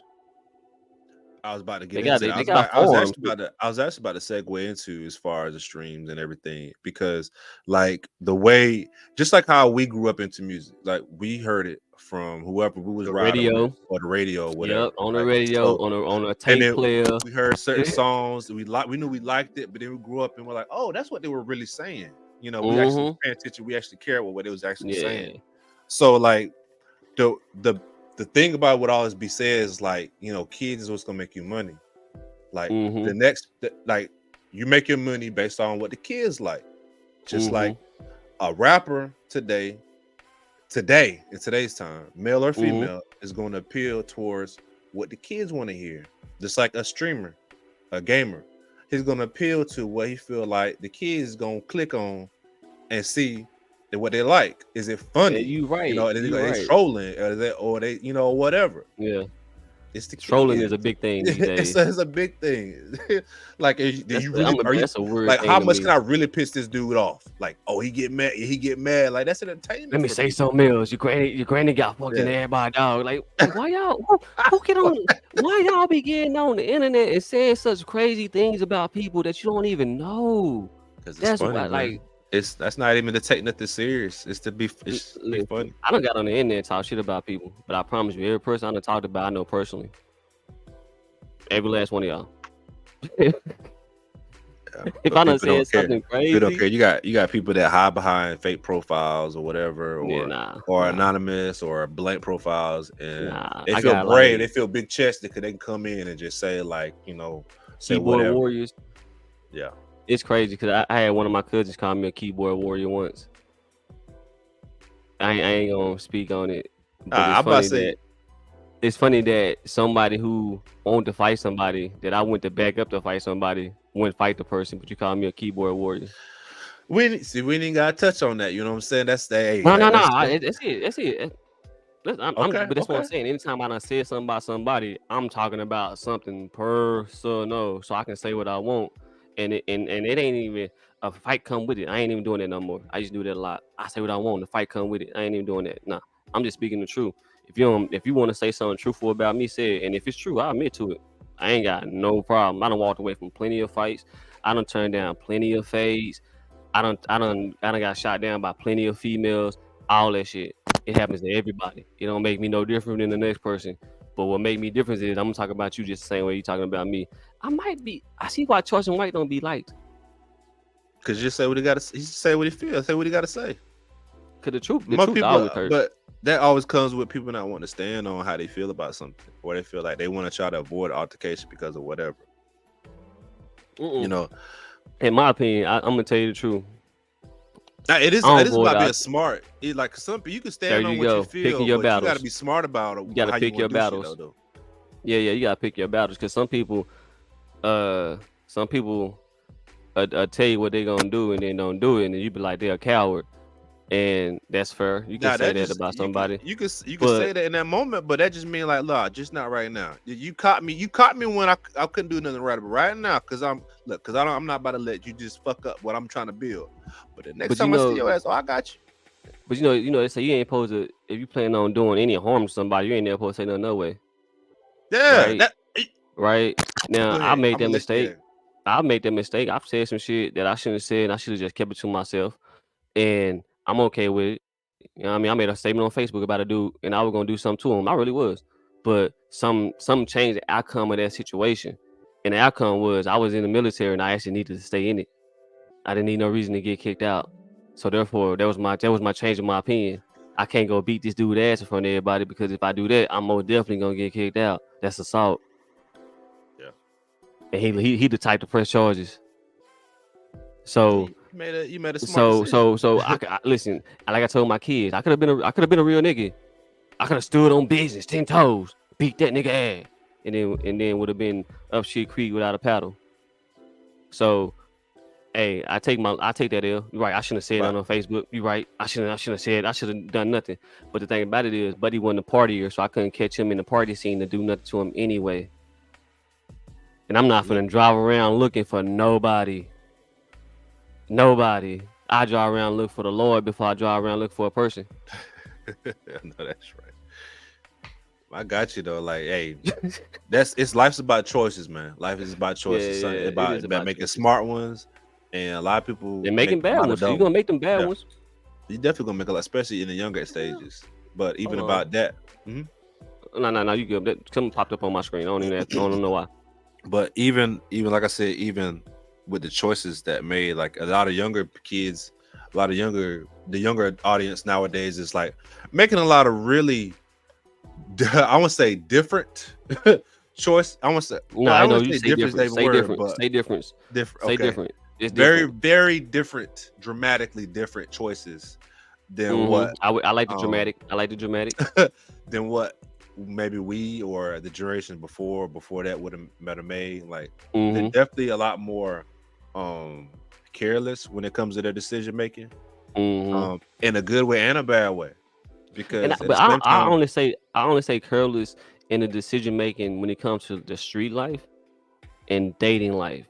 I was about to get They got into that. they got farms. I was actually about to segue into as far as the streams and everything, because like the way, just like how we grew up into music, like we heard it from whoever we was The riding with, radio. or the radio or whatever. Yep, on the Like, radio, so, on a and tape then player. we heard certain songs that we knew we liked it, but then we grew up and we're like, oh, that's what they were really saying. You know, we actually was Mm-hmm. paying attention. We actually cared what they was actually saying. Yeah. So like the the the thing about what always be said is like, you know, kids is what's gonna make you money. Like Mm-hmm. like you make your money based on what the kids like. Just Mm-hmm. like a rapper today in today's time, male or Mm-hmm. female, is going to appeal towards what the kids want to hear. Just like a streamer, a gamer, he's going to appeal to what he feel like the kids is going to click on and see that what they like. Is it Yeah, funny? you You right. know, You they right. trolling, or they, you know, whatever. Yeah. It's the Trolling kids. is a big thing these days. It's a big thing. Like, do you really are you That's a weird like, thing how to much me. can I really piss this dude off? Like, oh, he get mad. Like, that's Let entertainment me for say people. something else. Your granny got fucked in Yeah. the head by a dog. Like why y'all who get on why y'all be getting on the internet and saying such crazy things about people that you don't even know? Because it's That's funny, why man. like That's not even to take nothing serious. It's to be listen, funny. I done got on the internet and talk shit about people, but I promise you, every person I done talked about, I know personally. Every last one of y'all. Yeah. If But I done people don't said care. something People don't crazy, care. You got people that hide behind fake profiles or whatever, yeah, or nah. anonymous or blank profiles, and they I feel got brave. They like feel big chested because they can come in and just say, like, you know, say keyboard whatever. warriors. Yeah. It's crazy because I had one of my cousins call me a keyboard warrior once. I ain't gonna speak on it, but it's I'm about to funny say, that it's funny that somebody who wanted to fight somebody that I went to back up to fight somebody wouldn't fight the person, but you call me a keyboard warrior. We ain't gotta touch on that. You know what I'm saying? That's the hey, No, no, no. that's That's it. That's it. okay, But that's what I'm okay. saying. Anytime I done said something about somebody, I'm talking about something personal, so I can say what I want, and it ain't even a fight come with it. I ain't even doing that no more. I used to do that a lot. I say what I want. The fight come with it. I ain't even doing that. Nah, I'm just speaking the truth. If you want to say something truthful about me, say it. And if it's true, I admit to it. I ain't got no problem. I done walked away from plenty of fights. I done turned down plenty of fades. I done got shot down by plenty of females. All that shit. It happens to everybody. It don't make me no different than the next person. But what make me different is I'm gonna talk about you just the same way you talking about me. I see why Charles and White don't be liked. Cause you say what he gotta he say what he feels, say what he gotta say. Cause the truth Most people always hurts. but that always comes with people not wanting to stand on how they feel about something, or they feel like they want to try to avoid altercation because of whatever. You know, in my opinion, I'm gonna tell you the truth. now, it is about being smart. Like some you can stand on what you feel, picking your but battles. you gotta be smart about it. You gotta pick your battles. Though. Yeah, you gotta pick your battles because some people tell you what they gonna do and then don't do it, and then you be like they're a coward. And that's fair. You can say that about somebody. You can say that in that moment, but that just means like, look, just not right now. You caught me when I couldn't do nothing right, but right now, because I'm not about to let you just fuck up what I'm trying to build. But the next time I see your ass, I got you. But they say you ain't supposed to, if you plan on doing any harm to somebody, you ain't never supposed to say nothing no way. Yeah, right. Now I made that mistake. Yeah. I made that mistake. I've said some shit that I shouldn't have said. I should have just kept it to myself, and I'm okay with it. You know what I mean? I made a statement on Facebook about a dude, and I was gonna do something to him. I really was, but some changed the outcome of that situation, and the outcome was I was in the military, and I actually needed to stay in it. I didn't need no reason to get kicked out, so therefore that was my change in my opinion. I can't go beat this dude ass in front of everybody because if I do that, I'm most definitely gonna get kicked out. That's assault. Yeah, and he the type to press charges. So you made a smart decision. So I listen. Like I told my kids, I could have been a real nigga. I could have stood on business, 10 toes, beat that nigga ass, and then would have been up shit creek without a paddle. So, hey, I take that L. You're right. I shouldn't have said it on Facebook. You're right. I shouldn't have said. I should have done nothing. But the thing about it is, Buddy wasn't a partier, so I couldn't catch him in the party scene to do nothing to him anyway. And I'm not finna drive around looking for nobody. Nobody. I drive around look for the Lord before I drive around look for a person. No, that's right. I got you though. Like, hey, life's about choices, man. Life is about choices. Yeah, it's about making smart ones, and a lot of people and making bad ones. So you're gonna make them bad ones. You definitely gonna make a lot, especially in the younger stages. But even about that, no, you good. Something popped up on my screen. I don't know why. But even like I said, even with the choices that made, like a lot of younger kids, the younger audience nowadays is like making a lot of really, I want to say different choice. I want to say no, I know you say different. Say different. Say different. Say different. It's very different. Very different, dramatically different choices than what I like the dramatic. I like the dramatic than what maybe we or the generation before that would have made. Like they're definitely a lot more careless when it comes to their decision making, in a good way and a bad way. Because I only say careless in the decision making when it comes to the street life and dating life,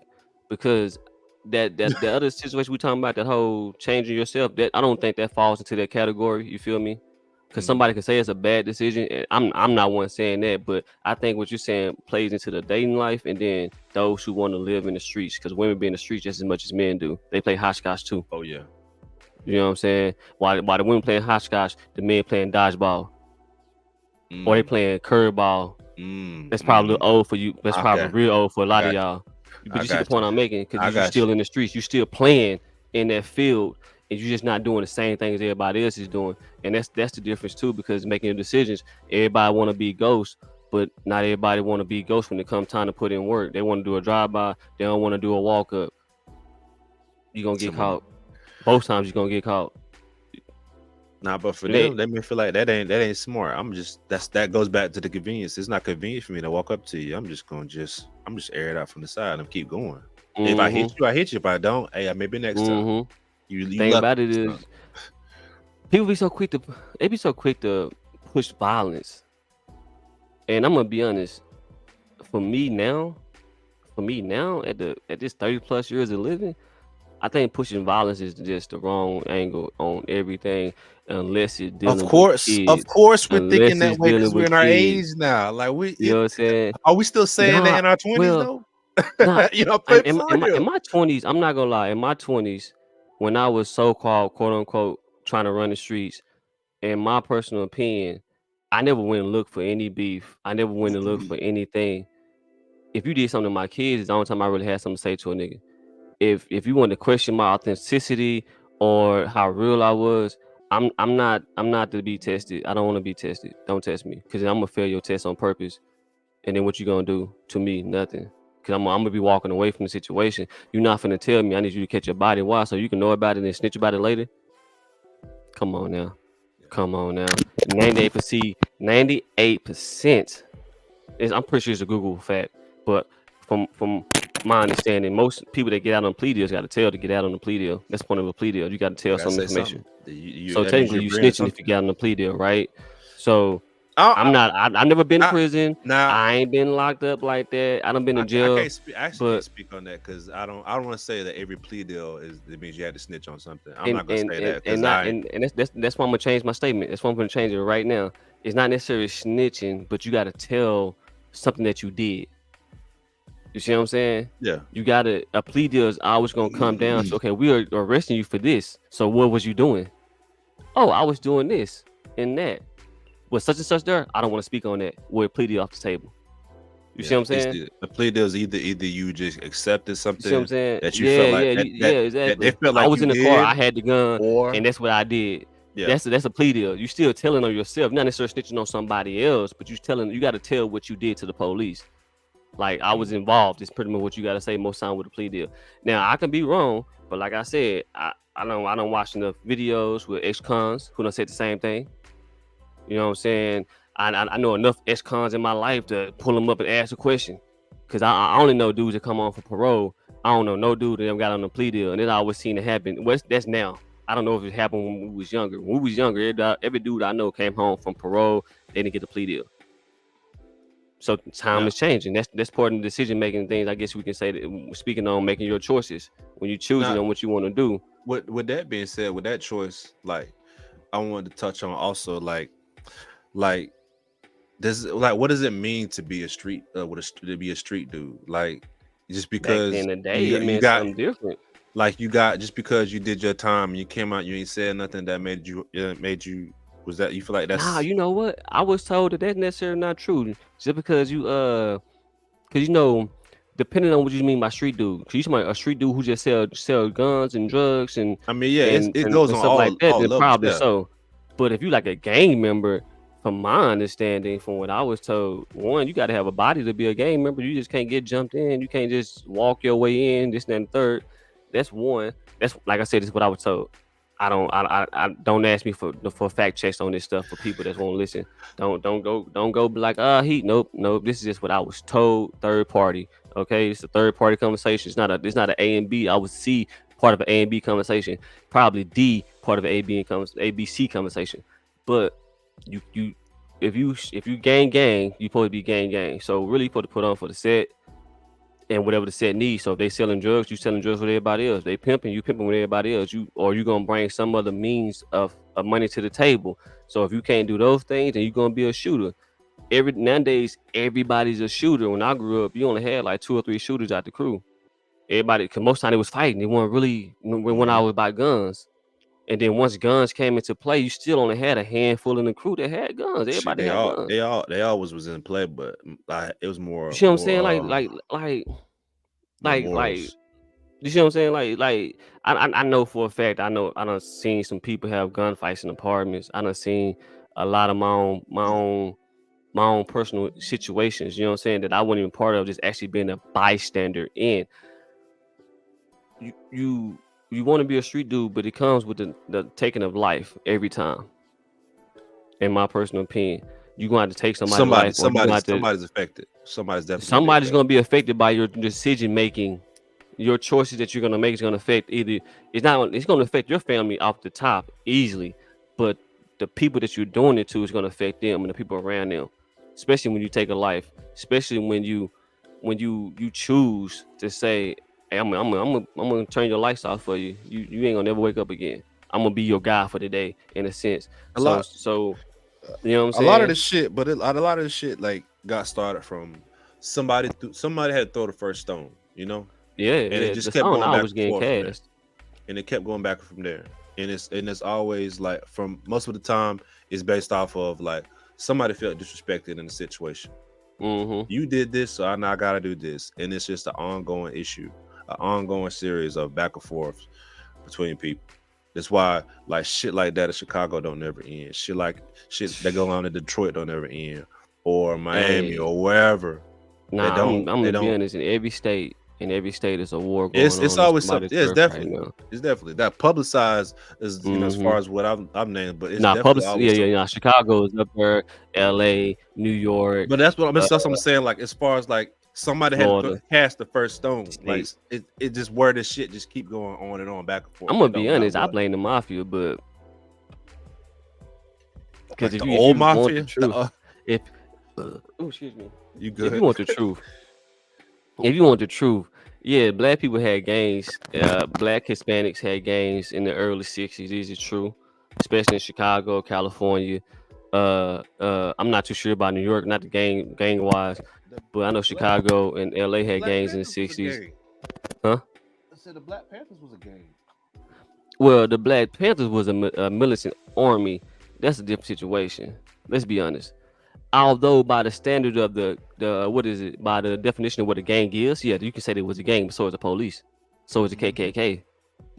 because that the other situation we talking about, that whole changing yourself, that I don't think that falls into that category. You feel me? Because somebody can say it's a bad decision, and I'm not one saying that, but I think what you're saying plays into the dating life, and then those who want to live in the streets, because women be in the streets just as much as men do. They play hopscotch too. Oh yeah, you know what I'm saying? While the women playing hopscotch, the men playing dodgeball, or they playing curveball. That's probably old for you. That's probably real old for a lot of y'all. But you see the point I'm making, because you're still in the streets, you're still playing in that field. And you're just not doing the same things everybody else is doing. And that's the difference too, because making the decisions, everybody want to be ghosts, but not everybody want to be ghosts when it comes time to put in work. They want to do a drive-by. They don't want to do a walk-up. You're going to get caught. Both times you're going to get caught. Nah, but for Let them, they may feel like that ain't smart. That goes back to the convenience. It's not convenient for me to walk up to you. I'm just air it out from the side and keep going. If I hit mm-hmm, you, I hit you. If I don't, hey, maybe next time. mm-hmm. You Thing lucky about it this time. is people be so quick to push violence. And I'm gonna be honest, for me now, at this 30 plus years of living, I think pushing violence is just the wrong angle on everything, unless it's Of dealing with course, of kids. course, we're thinking Unless that it's way dealing because we're with in our age kids. now. Like You know what I'm saying? are we still saying that Nah, in our 20s well, though? nah. For In real. my 20s, I'm not gonna lie. In my 20s, when I was so called quote unquote trying to run the streets, in my personal opinion, I never went and looked for any beef. I never went and looked for anything. If you did something to my kids, it's the only time I really had something to say to a nigga. If you want to question my authenticity or how real I was, I'm not to be tested. I don't want to be tested. Don't test me, because I'm gonna fail your test on purpose. And then what you gonna do to me? Nothing. Cause I'm gonna be walking away from the situation. You're not finna tell me I need you to catch your body. Why? So you can know about it and snitch about it later. Come on now. Come on now. 98%. I'm pretty sure it's a Google fact, but from my understanding, most people that get out on plea deals got to tell to get out on the plea deal. That's the point of a plea deal. You got to You tell gotta some say information. something. You So that means technically, you're you agreeing to snitching if you something. get out on the plea deal, right? So I, I'm not. I've never been to I, prison. now I ain't been locked up like that. I done been in I jail, can't speak. I actually can't but speak on that because I don't want to say that every plea deal is it means you had to snitch on something. I'm and not gonna and say and, that and because not and that's why I'm gonna change my statement. That's why I'm gonna change it right now. It's not necessarily snitching, but you got to tell something that you did. You see what I'm saying? yeah. You gotta a plea deal is always gonna come down to, okay, we are arresting you for this. So what was you doing? Oh, I was doing this and that. Was such and such there? I don't want to speak on that. We're plea deal off the table. You see Yeah, what I'm it's saying? the plea deal is either you just accepted You see what I'm something saying? that you felt Yeah, like yeah, yeah, that they exactly. felt I like was you in the car, did, I had the gun, or and that's what I did. yeah, That's a plea deal. You still telling on yourself, not necessarily snitching on somebody else, but you got to tell what you did to the police. Like, I was involved. It's pretty much what you got to say most time with a plea deal. Now, I can be wrong, but like I said, I don't watch enough videos with ex-cons who done said the same thing. You know what I'm saying? I know enough ex-cons in my life to pull them up and ask a question. Cause I only know dudes that come on for parole. I don't know no dude that ever got on a plea deal, and it always seen it happen. That's now. I don't know if it happened when we was younger. When we was younger, every dude I know came home from parole. They didn't get a plea deal. So time now is changing. That's part of the decision making things. I guess we can say that speaking on making your choices when you choosing now on what you want to do. with that being said, with that choice, like I wanted to touch on also like what does it mean to be a street to be a street dude? Like just Back because then, the day it meant something different. you got just because you did your time and you came out, you ain't said nothing that made you was that you feel like Nah, that's you know what? I was told that that's necessarily not true. Just because cause depending on what you mean by street dude, cause you talking about a street dude who just sell guns and drugs and I mean, yeah, and it and, goes and on stuff like that, all then levels, probably yeah. so. But if you like a gang member, from my understanding, from what I was told, one, you got to have a body to be a gang member. You just can't get jumped in. You can't just walk your way in. This and that, and the third. That's one. That's like I said. This is what I was told. I don't ask me for fact checks on this stuff for people that won't listen. Don't go be like nope. This is just what I was told. Third party. Okay, it's a third party conversation. It's not an A and B. I would see part of an A and B conversation. Probably D part of an ABC conversation. But you if you gang, you supposed to be gang. So really supposed to put on for the set and whatever the set needs. So if they selling drugs, you selling drugs with everybody else. They pimping, you pimping with everybody else. You gonna bring some other means of money to the table. So if you can't do those things, then you're gonna be a shooter. Nowadays everybody's a shooter. When I grew up, you only had like 2 or 3 shooters out the crew. Everybody, cause most time they was fighting. They weren't really when I Mhm. was about guns. And then once guns came into play, you still only had a handful in the crew that had guns. Shit, Everybody had guns. they always was in play, but it was You see what I'm saying? more Like, morals. you see what I'm saying? I know for a fact. I done seen some people have gunfights in apartments. I done seen a lot of my own personal situations. You know what I'm saying? That I wasn't even part of. Just actually being a bystander in. You you want to be a street dude, but it comes with the taking of life every time. in my personal opinion. You're gonna have to take somebody's life, or you're gonna have to. Somebody's affected. Somebody's definitely gonna be Somebody's affected. gonna be affected by your decision making. Your choices that you're gonna make is gonna affect either. It's gonna affect your family off the top easily, but the people that you're doing it to is gonna affect them and the people around them. Especially when you take a life. Especially when you choose to say, "Hey, I'm gonna turn your lights off for you. You ain't gonna never wake up again. I'm gonna be your guy for the day, in a sense." A So lot, so you know what I'm a lot of saying? this shit, but a lot of this shit like got started from somebody had to throw the first stone, Yeah, and it yeah. just The kept stone going back always and getting forth from there, cast. and it kept going back from there, and it's always like from most of the time it's based off of like somebody felt disrespected in a situation. Mm-hmm. You did this, so now I gotta do this, and it's just an ongoing issue, an ongoing series of back and forth between people. That's why like shit like that in Chicago don't never end. Shit that go on in Detroit don't ever end, or Miami Hey, or wherever. They nah, I'm don't. I'm They gonna be don't. honest. In every state, there's a war It's going it's on on always something. somebody's Yeah, turf right now. it's definitely that publicized is as Mm-hmm. far as what I'm named, but it's Nah, definitely public. Yeah, always yeah, something. yeah. Chicago is up there. L.A., New York, But uh, that's what I'm saying. Like as far as like somebody had to Florida cast the first stone. Like state. it just where this shit just keep going on and on back and I'm forth. gonna It be don't matter honest. I what. blame the mafia, but because Like if the you if old you want the mafia. truth, if oh, excuse me, You if you good? want the truth, if you want the truth, yeah, black people had gangs. Black Hispanics had gangs in the early '60s. This is true, especially in Chicago, California. I'm not too sure about New York, not the gang wise, The but I know Black Chicago and LA had Black gangs in the Panthers was a '60s. gang. Huh? I said the Black Panthers was a gang. Well, the Black Panthers was a militant army. That's a different situation. Let's be honest. Although by the standard of the what is it, by the definition of what a gang is, yeah, you can say there was a gang, but so is the police, so is the Mm-hmm. KKK.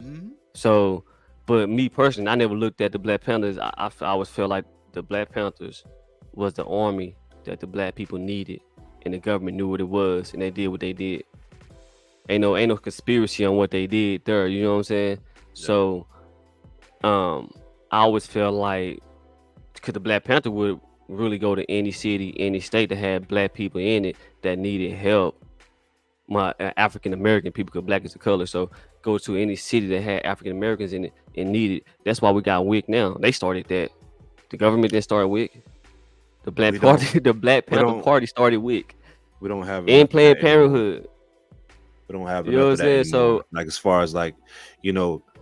Mm-hmm. So, but me personally, I never looked at the Black Panthers. I always felt like the Black Panthers was the army that the black people needed, and the government knew what it was, and they did what they did. Ain't no conspiracy on what they did there. You know what I'm saying? Yeah. So, um, I always felt like, because the Black Panther would really go to any city, any state that had black people in it that needed help. My African American people, because black is the color. So go to any city that had African Americans in it and needed. That's why we got WIC now. They started that. The government didn't start WIC. The Black We don't Party, the Black we Panther don't Party started WIC we don't have and enough of that Planned anymore. Parenthood. We don't have You know what enough I'm of that saying? anymore. So Like as far as like,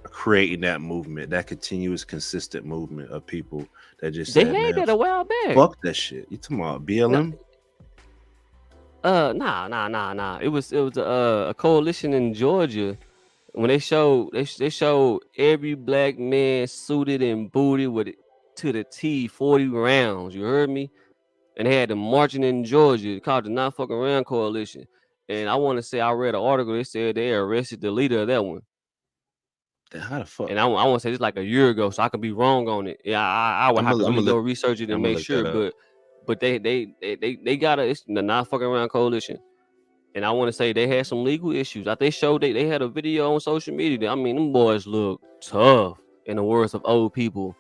creating that movement, that continuous, consistent movement of people that just they said, had man, that a while back. fuck that shit. You talking about No, BLM? nah. It was a coalition in Georgia when they showed every black man suited and booted with it to the T, 40 rounds. You heard me? And they had them marching in Georgia, called the Not Fucking Around Coalition. And I want to say I read an article. They said they arrested the leader of that one. Then how the fuck? And I want to say this like a year ago, so I could be wrong on it. Yeah, I would I'm have gonna to I'm really gonna go look research it I'm and gonna make look sure. that up. But they got it's the Not Fucking Around Coalition. And I want to say they had some legal issues. I think showed they had a video on social media. I mean, them boys look tough. In the words of old people,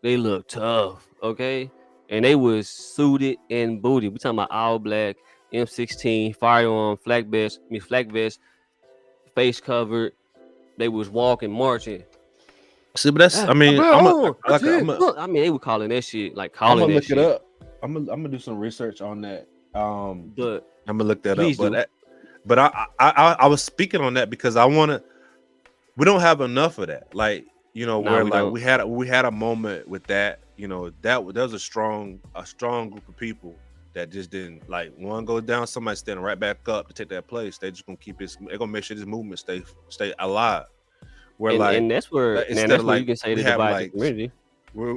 they look tough. Okay, and they was suited and booted. We talking about all black, M16, firearm, flag vest, face covered. They was walking, marching. See, but that's I mean, I'm a Bro, like I'm a look. I mean, they were calling that shit like I'm calling gonna that look it shit. up. I'm gonna do some research on that. But I'm gonna look that up. please do. But I was speaking on that because I wanna. We don't have enough of that. Like Nah, where we like don't. we had a moment with that. That there was a strong group of people that just didn't like one go down. Somebody standing right back up to take that place. They just gonna keep it. They're gonna make sure this movement stay alive. Where And like and that's where man, instead that's of where you like can say we to having divide the like community.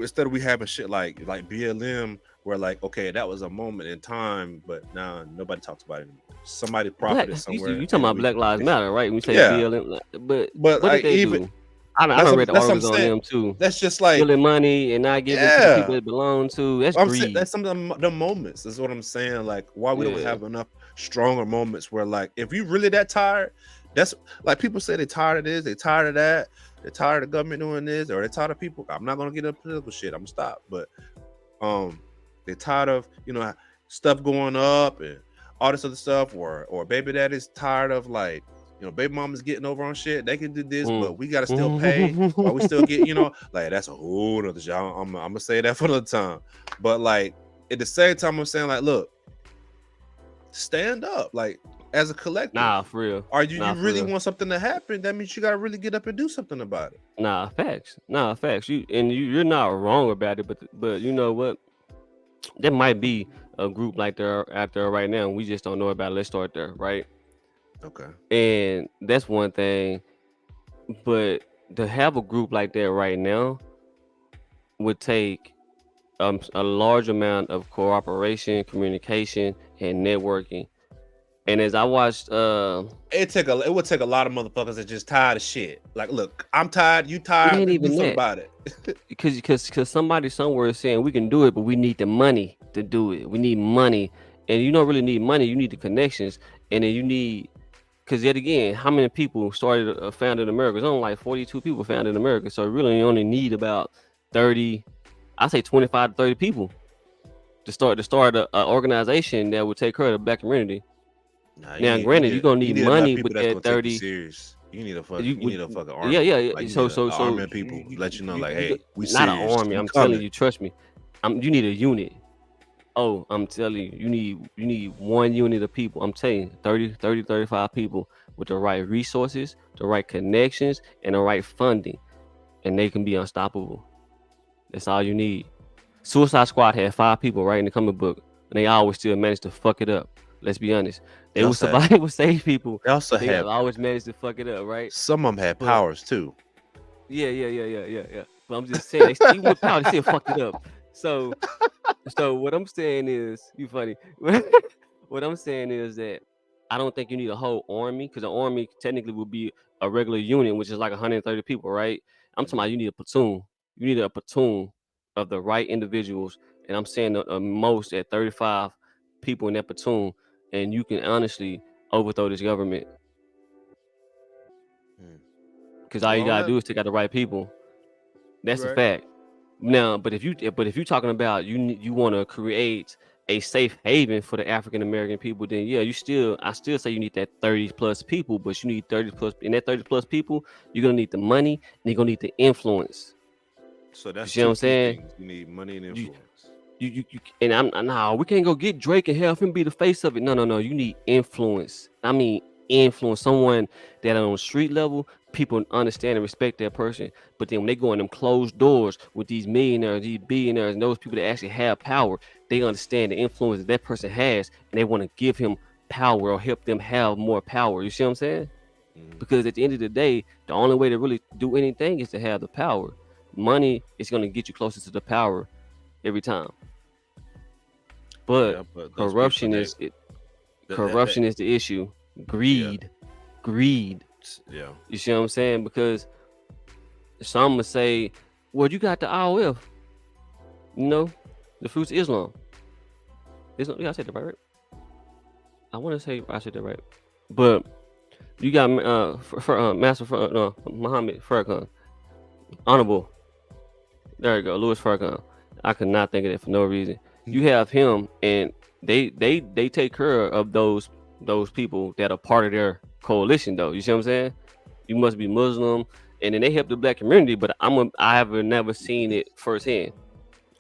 instead of we having shit like BLM, where like okay that was a moment in time, but now nobody talks about it anymore. Somebody Black, profited you somewhere, you talking and about Black Lives Matter, right? When you say yeah. BLM, but But what did like they even do? I don't read the that's what I'm articles on saying. them too. That's just like Stealing money and not giving to the people yeah. that belong to. That's I'm saying greed. that's some of the moments. Is what I'm saying. Like why we don't Yeah. have enough stronger moments where like if you really that tired, that's like people say they tired of this, they tired of that, they're tired of the government doing this, or they're tired of people. I'm not gonna get into political shit. I'm gonna stop. But they're tired of stuff going up and all this other stuff, or baby daddy's tired of like baby mama's getting over on shit. They can do this, but we gotta still pay while we still get like that's a whole other shit. I'm gonna say that for another time, but like at the same time I'm saying like look, stand up like as a collective. Nah, for real. Or you really want something to happen, that means you gotta really get up and do something about it. Nah, facts. You're not wrong about it, but you know what? There might be a group like there out there right now. We just don't know about it. Let's start there, right? Okay. And that's one thing. But to have a group like that right now would take a large amount of cooperation, communication, and networking. And as I watched, it would take a lot of motherfuckers that just tired of shit. Like, look, I'm tired, you tired. it ain't Do even something that. about it. Because somebody somewhere is saying we can do it, but we need the money to do it. We need money, and you don't really need money. You need the connections, and then you need. Because yet again, how many people started founded America? It's only like 42 people founded America, so really you only need about 30. I say 25 to 30 people to start a organization that would take care of the black community. Now, granted, you're gonna need money with that 30. Serious. You need a fucking army. Yeah. Like, so army of people let you know, like, hey, we not serious. an army. I'm telling you, trust me. You need a unit. Oh, I'm telling you, you need one unit of people. I'm telling you, 30, 35 people with the right resources, the right connections, and the right funding, and they can be unstoppable. That's all you need. Suicide Squad had 5 people right in the comic book, and they always still managed to fuck it up. Let's be honest. They would survive, would save people. They also have always managed to fuck it up, right? Some of them had powers too. Yeah. But I'm just saying, even with power, they still fucked it up. So what I'm saying is, you funny. What I'm saying is that I don't think you need a whole army, because an army technically would be a regular unit, which is like 130 people, right? I'm talking about you need a platoon. You need a platoon of the right individuals, and I'm saying the most at 35 people in that platoon, and you can honestly overthrow this government. Because all you gotta do is take out the right people. That's a fact. Now, but if you're talking about you want to create a safe haven for the African American people, then yeah, I still say you need that 30 plus people, but you need 30 plus. In that 30 plus people, you're gonna need the money and you're gonna need the influence. So that's you know what I'm saying. Things. You need money and influence. You and I'm we can't go get Drake and have him be the face of it. No. You need influence. I mean influence, someone that on the street level, people understand and respect that person. But then when they go in them closed doors with these millionaires, these billionaires, and those people that actually have power, they understand the influence that person has, and they want to give him power or help them have more power. You see what I'm saying? Because at the end of the day, the only way to really do anything is to have the power. Money is going to get you closer to the power every time. But corruption is corruption is the issue. Greed. Yeah. You see what I'm saying? Because some would say, well, you got the IOF. The fruits of Islam. I said that right? I want to say I said that right. But you got Master Muhammad Farrakhan. Honorable. There you go, Louis Farrakhan. I could not think of that for no reason. You have him, and they take care of those people that are part of their coalition, though. You see what I'm saying? You must be Muslim, and then they help the black community, but I have never seen it firsthand.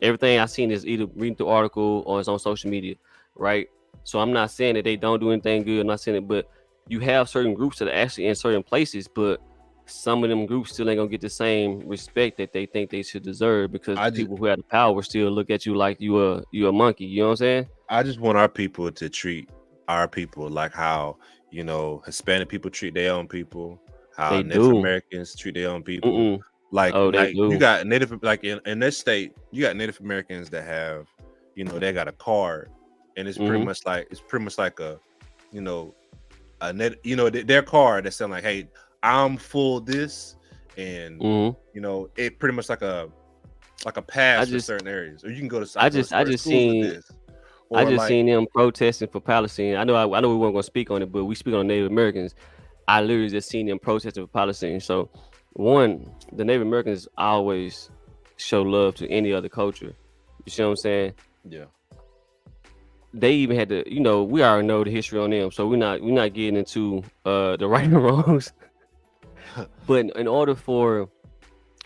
Everything I've seen is either reading through article or it's on social media, right? So I'm not saying that they don't do anything good. I'm not saying it, but you have certain groups that are actually in certain places, but some of them groups still ain't gonna get the same respect that they think they should deserve, because people who have the power still look at you like you a monkey. You know what I'm saying? I just want our people to treat our people like how Hispanic people treat their own people, how Native Americans treat their own people. Like you got Native, like in this state, you got Native Americans that have, they got a card, and it's pretty much like a, their card that's saying like, hey, I'm full this, and it pretty much like a pass for certain areas, or you can go to. I just seen them protesting for Palestine. I know we weren't gonna speak on it, but we speak on Native Americans. I literally just seen them protesting for Palestine. So one, the Native Americans always show love to any other culture. You You see what I'm saying? Yeah. They even had to, we already know the history on them, so we're not getting into the right and wrongs. But in order for,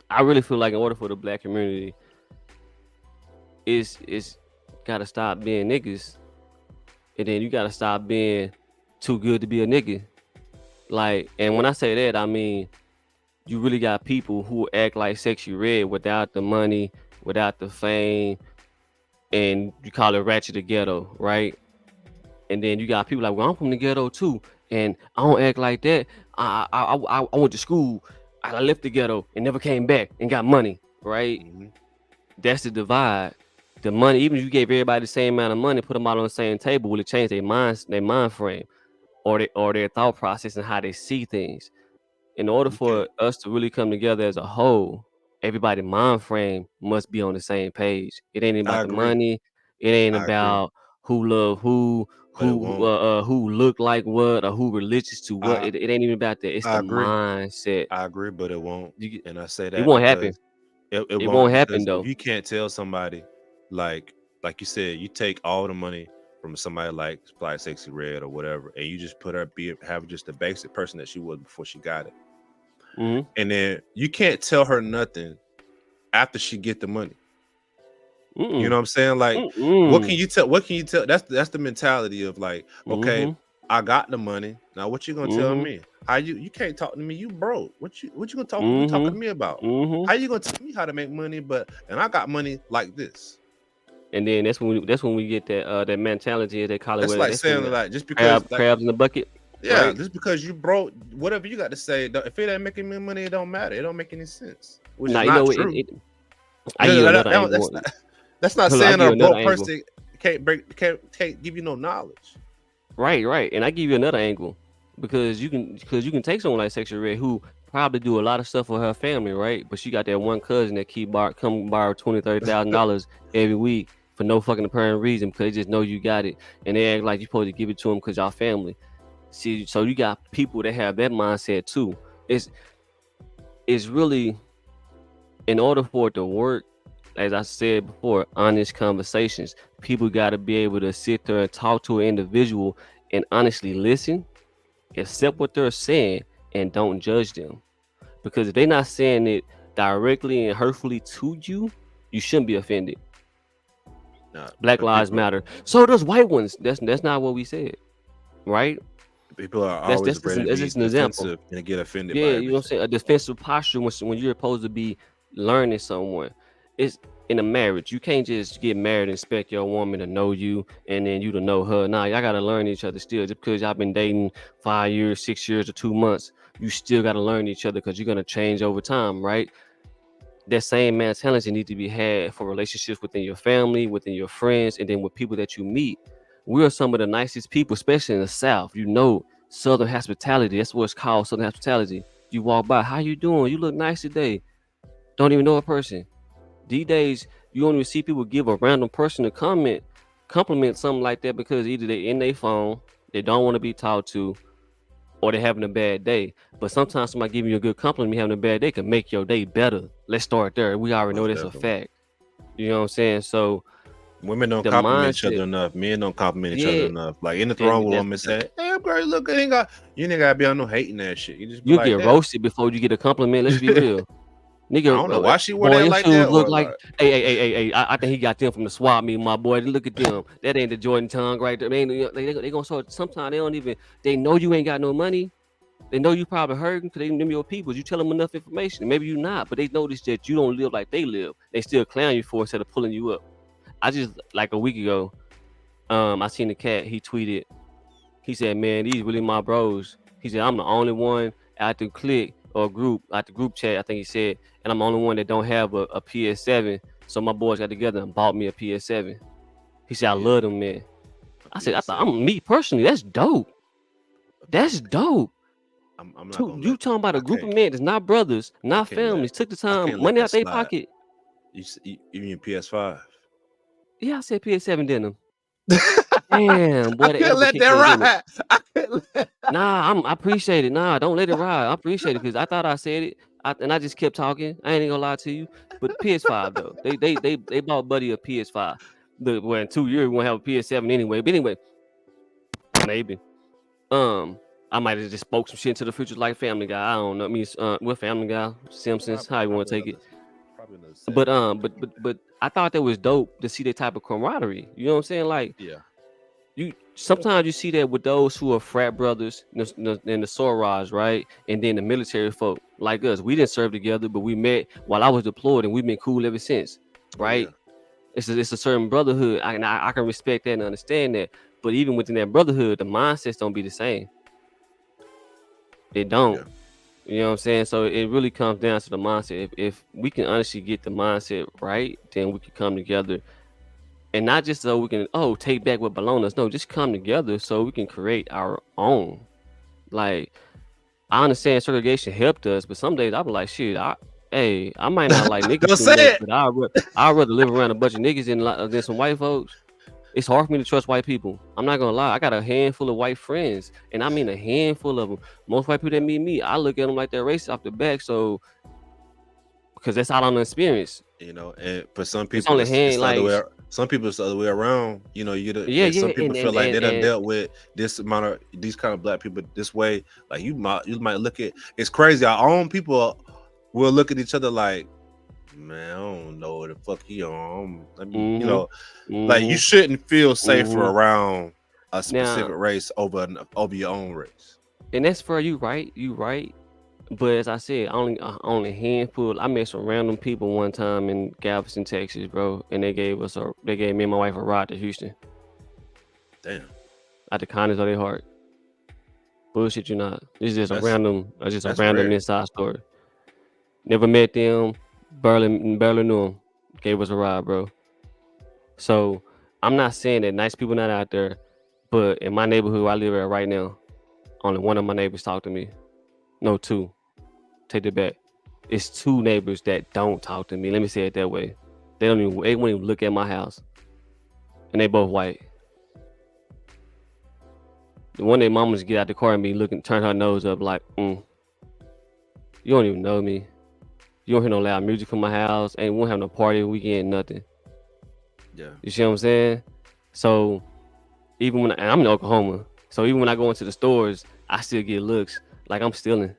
I really feel like in order for the black community, is gotta stop being niggas, and then you gotta stop being too good to be a nigga. Like, and when I say that, I mean you really got people who act like Sexy Red without the money, without the fame, and you call it ratchet the ghetto, right? And then you got people like, well, I'm from the ghetto too, and I don't act like that. I went to school, I left the ghetto and never came back and got money, right? Mm-hmm. That's the divide. The money, even if you gave everybody the same amount of money, put them all on the same table, will it change their mind frame, or their thought process and how they see things? In order You can't. for us to really come together as a whole, everybody mind frame must be on the same page. It ain't I about the agree. money. It ain't I agree. about who love who, But it won't. who look like what, or who religious to what. I It ain't even about that. It's I the agree. mindset. I agree, but it won't. You get, And I say it that won't happen. because it It won't, won't happen because if though. you can't tell somebody, like you said, you take all the money from somebody like Sexy Red or whatever, and you just put her have just the basic person that she was before she got it. Mm-hmm. And then you can't tell her nothing after she get the money. You know what I'm saying? Like, what can Mm-mm. you tell? What can you tell? That's the mentality of like, okay, Mm-hmm. I got the money. Now what you gonna tell Mm-hmm. me? How you can't talk to me? You broke. What you gonna be talking Mm-hmm. to me about? Mm-hmm. How you gonna tell me how to make money? And I got money like this. And then that's when we get that mentality, they call it, That's what, like that's when saying the like just because like crabs in the bucket, yeah, right? just because you broke, whatever you got to say, if it ain't making me money, it don't matter. It don't make any sense, which is Now not it, true. I give you another That's angle. not Hold on, I saying give that you a another broke angle. person can't give you no knowledge. Right. And I give you another angle because you can take someone like Sexy Red who probably do a lot of stuff for her family, right? But she got that one cousin that come borrow $20,000-$30,000 every week for no fucking apparent reason because they just know you got it, and they act like you supposed to give it to them because y'all family. See, so you got people that have that mindset too. It's really, in order for it to work, as I said before, honest conversations. People got to be able to sit there and talk to an individual and honestly listen, accept what they're saying, and don't judge them. Because if they're not saying it directly and hurtfully to you, you shouldn't be offended. Nah, Black but lives matter. So does white ones. That's not what we said, right? people are That's always that's just ready an, to that's be just an example. defensive and get offended Yeah, by you know what I'm everything. saying? A defensive posture when you're supposed to be learning someone. It's in a marriage. You can't just get married and expect your woman to know you and then you to know her. Nah, y'all gotta learn each other still. Just because y'all been dating 5 years, 6 years, or 2 months, you still gotta learn each other because you're gonna change over time, right? That same mentality need to be had for relationships within your family, within your friends, and then with people that you meet. We are some of the nicest people, especially in the South. Southern hospitality. That's what it's called, Southern hospitality. You walk by, how you doing? You look nice today. Don't even know a person. These days, you don't even see people give a random person a compliment something like that because either they in their phone, they don't want to be talked to, or they're having a bad day. But sometimes somebody giving you a good compliment, having a bad day can make your day better. Let's start there. We already know Most that's a definitely. fact. You know what I'm saying? So Women don't the compliment each mindset, other enough. Men don't compliment each other yeah, enough. Like anything wrong and with a that's woman say, "Hey, I'm great. Look, you ain't gotta be on no hating that shit. You just be you like, get damn. roasted before you get a compliment. Let's be real. I Nigga, don't know why she wore boy, that your like shoes that, look or like, like hey. I think he got them from the swap meet, my boy. Look at them. That ain't the Jordan tongue right there. They ain't, they gonna sort. Sometimes they don't even. They know you ain't got no money. They know you probably hurting because they them your people. You tell them enough information. Maybe you not, but they notice that you don't live like they live. They still clown you for it instead of pulling you up. I just, like a week ago, I seen the cat. He tweeted. He said, "Man, these really my bros." He said, "I'm the only one at the clique or group at the group chat." I think he said, "And I'm the only one that don't have a PS7." So my boys got together and bought me a PS7. He said, "I yeah, love them, man." a I said, PS7. I'm me personally. That's dope. That's dope. I'm not gonna You let talking about I a group of can't men that's not brothers, I not can't let families, took the I time, can't let money that out their slide. pocket. You mean PS5? Yeah, I said PS7, didn't I? Damn, I boy, the can't edible let kicked that in, didn't it? ride. I can't let Nah, I appreciate it. Nah, don't let it ride. I appreciate it because I thought I said it. I just kept talking. I ain't gonna lie to you. But PS5 though, they bought Buddy a PS5. Well, in 2 years we gonna have a PS7 anyway. But anyway, maybe. I might have just spoke some shit into the future like Family Guy. I don't know. What Family Guy, Simpsons, how you want to take it? Probably another But 7 years. but I thought that was dope to see that type of camaraderie. You know what I'm saying? Like Yeah. you sometimes you see that with those who are frat brothers and the Soraj, right? And then the military folk like us. We didn't serve together, but we met while I was deployed, and we've been cool ever since, Oh yeah. right? It's a certain brotherhood. I can respect that and understand that. But even within that brotherhood, the mindsets don't be the same. It don't. Yeah. You know what I'm saying? So it really comes down to the mindset. If we can honestly get the mindset right, then we can come together. And not just so we can take back what belongs to us. No, just come together so we can create our own. Like I understand segregation helped us, but some days I be like, shit, I might not like niggas Don't too say much, it. but I'd rather live around a bunch of niggas than some white folks. It's hard for me to trust white people. I'm not gonna lie. I got a handful of white friends, and I mean a handful of them. Most white people that meet me, I look at them like they're racist off the back. So, because that's all I'm experienced. And for some It's people, only it's hand the other like way. Some people, it's the other way around. yeah, Some yeah, people and feel and like and they done and dealt with this amount of these kind of black people this way. Like you might look at it's crazy. Our own people will look at each other like, man, I don't know what the fuck he on. I mean, like you shouldn't feel safer mm-hmm. around a specific Now, race over your own race. and that's for you, right? You right. But as I said, only a handful. I met some random people one time in Galveston, Texas, bro, and they gave me and my wife a ride to Houston. Damn, Out the kindness of their heart. Bullshit, you not. This is just that's a that's random rare. inside story. Never met them. Barely knew them. Gave us a ride, bro. So I'm not saying that nice people not out there, but in my neighborhood where I live at right now, only one of my neighbors talk to me. No, two. Take it back. It's two neighbors that don't talk to me. Let me say it that way. They won't even look at my house. And they both white. The one day mama just get out the car and be looking, turn her nose up like, you don't even know me. You don't hear no loud music from my house. Ain't won't have no party weekend, nothing. Yeah, You see what I'm saying? So and I'm in Oklahoma, so even when I go into the stores, I still get looks like I'm stealing.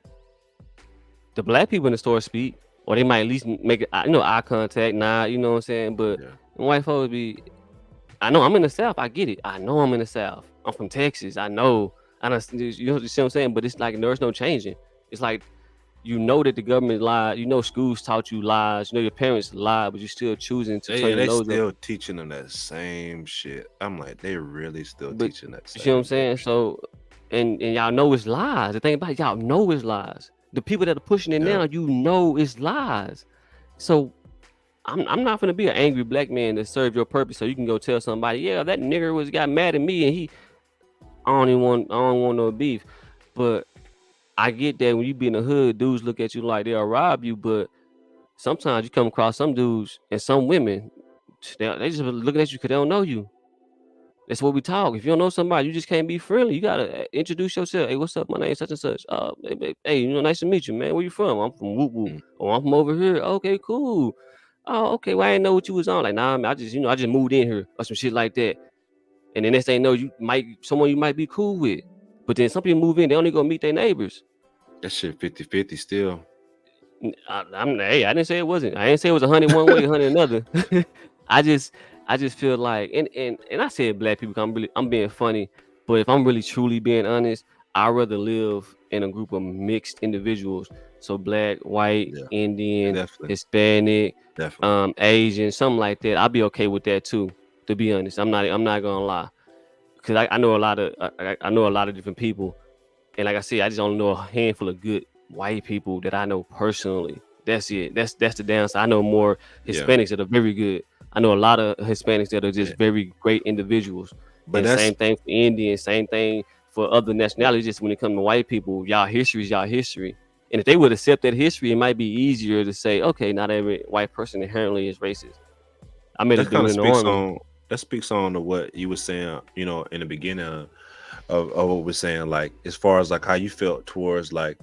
The black people in the store speak, or they might at least make eye contact, nod. You know what I'm saying? But yeah. white folks I know I'm in the South. I get it. I know I'm in the South. I'm from Texas. I know. I don't. You see what I'm saying? But it's like there's no changing. It's like that the government lied. Schools taught you lies. Your parents lied, but you're still choosing to turn your They nose up. still teaching them that same shit. I'm like, they really still But teaching that you see what I'm same saying? shit. So, and y'all know it's lies. The thing about it, y'all know it's lies. The people that are pushing it Yeah. now, it's lies. So I'm not gonna be an angry black man to serve your purpose. So you can go tell somebody, yeah, that nigger got mad at me, and I don't want no beef. But I get that when you be in the hood, dudes look at you like they'll rob you. But sometimes you come across some dudes and some women, they just looking at you because they don't know you. That's what we talk. If you don't know somebody, you just can't be friendly. You gotta introduce yourself. Hey, what's up? My name's such and such. Hey, nice to meet you, man. Where you from? I'm from Whoop Whoop. Mm. Oh, I'm from over here. Okay, cool. Oh, okay. Well, I didn't know what you was on. Like, nah, man, I just moved in here or some shit like that. And the next thing you know, someone you might be cool with. But then some people move in, they only go meet their neighbors. That shit 50-50 still. I didn't say it wasn't. I didn't say it was 100 one way, 100 another. I just feel like, and I said black people. I'm being funny, but if I'm really truly being honest, I'd rather live in a group of mixed individuals. So black, white, Yeah, Indian, definitely. Hispanic, Definitely. Asian, something like that. I'll be okay with that too. To be honest, I'm not gonna lie, because I know a lot of I know a lot of different people, and like I said, I just only know a handful of good white people that I know personally. That's it. That's the downside. I know more Hispanics that are very good. I know a lot of Hispanics that are just very great individuals. But And that's same thing for Indians, same thing for other nationalities. Just when it comes to white people, y'all history is y'all history. And if they would accept that history, it might be easier to say, okay, not every white person inherently is racist. I met a that kind dude of in the speaks army. on to what you were saying, in the beginning of what we're saying, like as far as like how you felt towards like,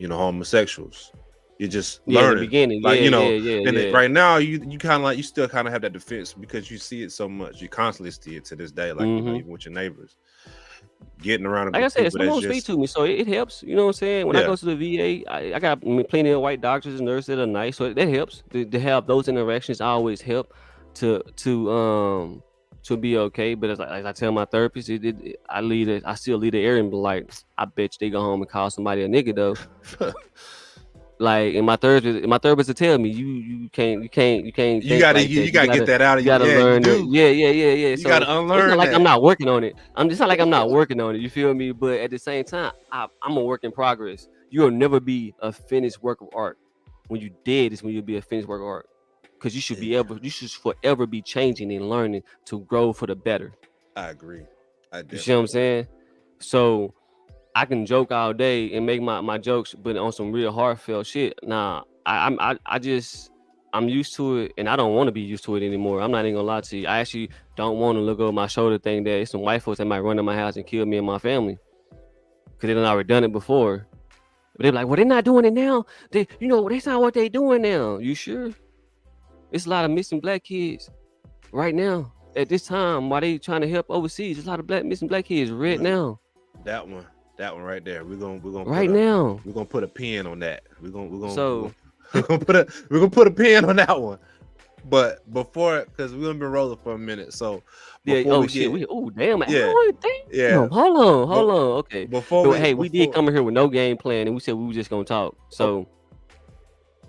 homosexuals. You're just Yeah, in the learning, beginning. like Yeah, yeah, yeah, and yeah. right now you kind of like you still kind of have that defense because you see it so much. You constantly see it to this day, like Mm-hmm. even with your neighbors, getting around a Like I group of said, people some that's hoes speak just to me, so it helps. You know what I'm saying? When I yeah. go to the VA, I got plenty of white doctors and nurses that are nice, so that helps. To have those interactions always help to to um to be okay. But as I tell my therapist, I still lead the area and be like, I bet you they go home and call somebody a nigga though. Like, and my therapist will tell me you can't You think gotta like that. you gotta get that out You of you. gotta Yeah, you learn to, do. yeah. You gotta So it's not unlearn like I'm that. not working on it. It's not like I'm not working on it. You feel me? But at the same time, I'm a work in progress. You'll never be a finished work of art. When you dead is when you'll be a finished work of art. Because you should forever be changing and learning to grow for the better. I agree. I You see what definitely I'm agree. saying? So I can joke all day and make my jokes, but on some real heartfelt shit. Nah, I'm used to it, and I don't want to be used to it anymore. I'm not even gonna lie to you. I actually don't want to look over my shoulder, think that it's some white folks that might run in my house and kill me and my family because they done already done it before. But they're like, well, they're not doing it now. That's not what they doing now. You sure? It's a lot of missing black kids right now at this time while they trying to help overseas. There's a lot of missing black kids right Look, now. that one, right there. Right now. We're gonna put a pin on that. So We're gonna put a pin on that one. But before, because we've been rolling for a minute, so yeah. before Oh we shit. get Damn. yeah yeah, Damn. Hold on. but Hold on. Okay. before But we hey, we did before come in here with no game plan, and we said we were just gonna talk. okay,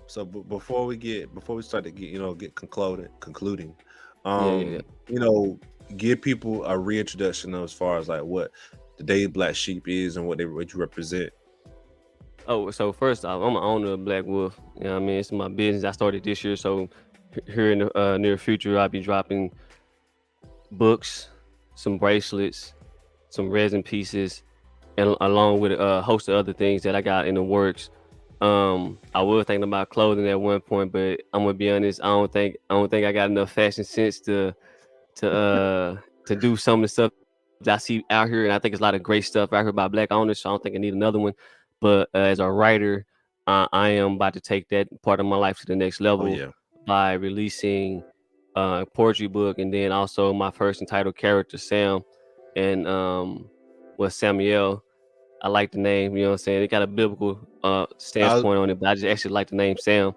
So before we start to get concluding, yeah. you know, give people a reintroduction of as far as like what the Daily Black Sheep is and what you represent. Oh, so first off, I'm an owner of Black Wolf. You know what I mean? It's my business. I started this year, so here in the near future, I'll be dropping books, some bracelets, some resin pieces, and along with a host of other things that I got in the works. I was thinking about clothing at one point, but I'm gonna be honest. I don't think I got enough fashion sense to to do some of the stuff that I see out here, and I think it's a lot of great stuff out here by black owners. So I don't think I need another one. But as a writer, I am about to take that part of my life to the next Oh level yeah, by releasing a poetry book, and then also my first entitled character, Sam, and was Samuel. I like the name. You know what I'm saying? It got a biblical stance I point on it, but I just actually like the name Sam.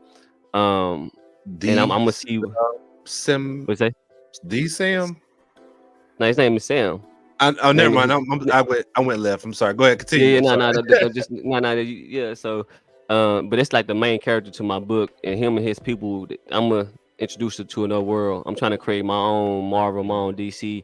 Um, and I'm the gonna see Sim what say. the Sam. No, his name is Sam. Oh, never Name mind. he, I went left. I'm sorry. Go ahead. Yeah, Continue. yeah, I'm no, sorry. no, just no. Yeah. So, but it's like the main character to my book, and him and his people. I'm gonna introduce it to another world. I'm trying to create my own Marvel, my own DC.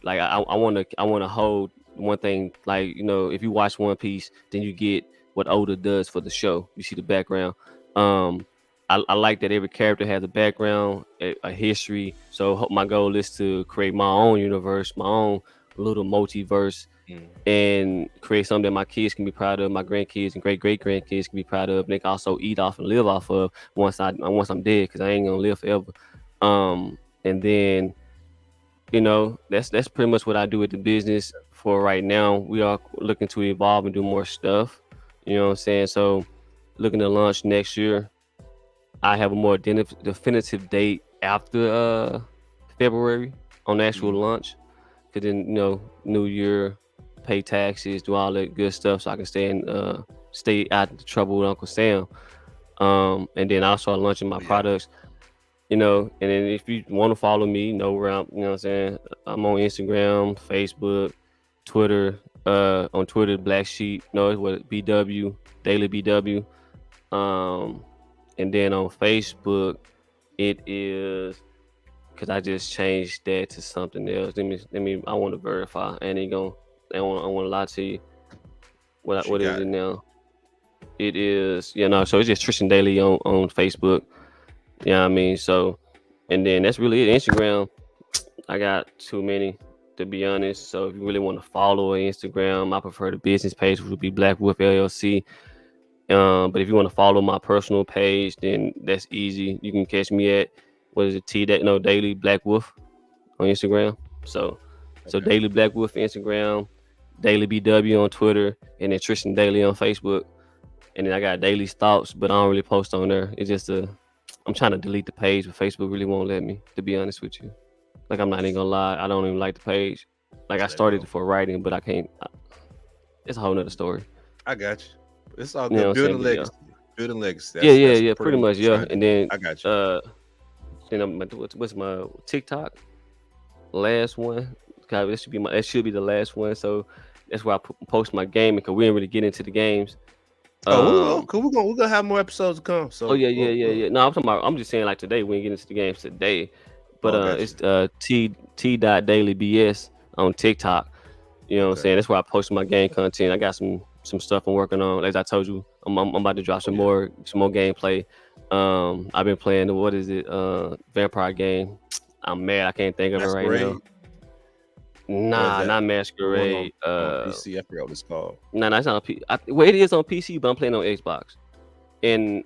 Like I wanna hold one thing. Like if you watch One Piece, then you get what Oda does for the show. You see the background. Um, I like that every character has a background, a history. So my goal is to create my own universe, my own little multiverse, Mm. and create something that my kids can be proud of, my grandkids and great grandkids can be proud of, and they can also eat off and live off of once I'm dead, because I ain't gonna live forever. And then that's pretty much what I do with the business for right now. We are looking to evolve and do more stuff. You know what I'm saying? So looking to launch next year. I have a more definitive date after February on the actual Mm. launch. Cause then New Year, pay taxes, do all that good stuff, so I can stay out of the trouble with Uncle Sam. And then also I'm launching my Oh yeah. products. And then if you want to follow me, know where what I'm saying. I'm on Instagram, Facebook, Twitter. On Twitter, Black Sheep. No, it's what BW Daily BW. Um, and then on Facebook, it is because I just changed that to something else. Let me. I want to verify. I ain't gonna. I want to lie to you. What you What is got? it now? It is So it's just Tristan Daily on Facebook. Yeah, I mean. So, and then that's really it. Instagram, I got too many, to be honest. So if you really want to follow Instagram, I prefer the business page, which would be Black Wolf LLC. But if you want to follow my personal page, then that's easy. You can catch me at what is it? Daily Black Wolf on Instagram. So Okay. Daily Black Wolf Instagram, Daily BW on Twitter, and then Tristan Daily on Facebook. and then I got daily thoughts, but I don't really post on there. It's just I'm trying to delete the page, but Facebook really won't let me. To be honest with you, like I'm not even gonna lie, I don't even like the page. Like I Hey, started bro, it for writing, but I can't. It's a whole nother story. I got you. It's all You know what good. I'm saying? Building But yeah, legacy. Building legacy. yeah, yeah, That's yeah, pretty pretty much much, what you're yeah. trying to And do. then I got you. then what's my TikTok last one? God, that should be the last one. So that's where I post my gaming because we didn't really get into the games. Oh, we will. Um, Cool. We're gonna have more episodes to come. oh So, yeah, yeah, yeah, yeah. No, I'm talking about. I'm just saying like today we ain't get into the games today, but oh, I got you. it's T dot DailyblxWolf on TikTok. You know what I'm Okay. saying? That's where I post my game content. I got some stuff I'm working on. As I told you, I'm about to drop Oh some yeah. more gameplay. I've been playing the what is it? Vampire game. I'm mad. I can't think of it right now. Masquerade, or is Nah, that not the one Masquerade. on PC? I forgot what it's called. Nah, that's not on P. Well, it is on PC, but I'm playing on Xbox. And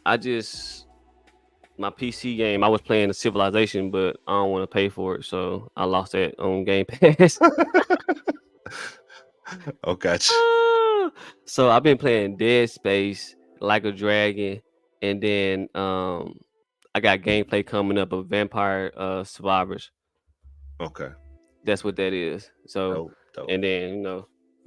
my PC game, I was playing the Civilization, but I don't want to pay for it, so I lost that on Game Pass. Oh, gotcha. So I've been playing Dead Space, Like a Dragon, and then I got gameplay coming up of Vampire Survivors. Okay. That's what that is. So, Dope. and then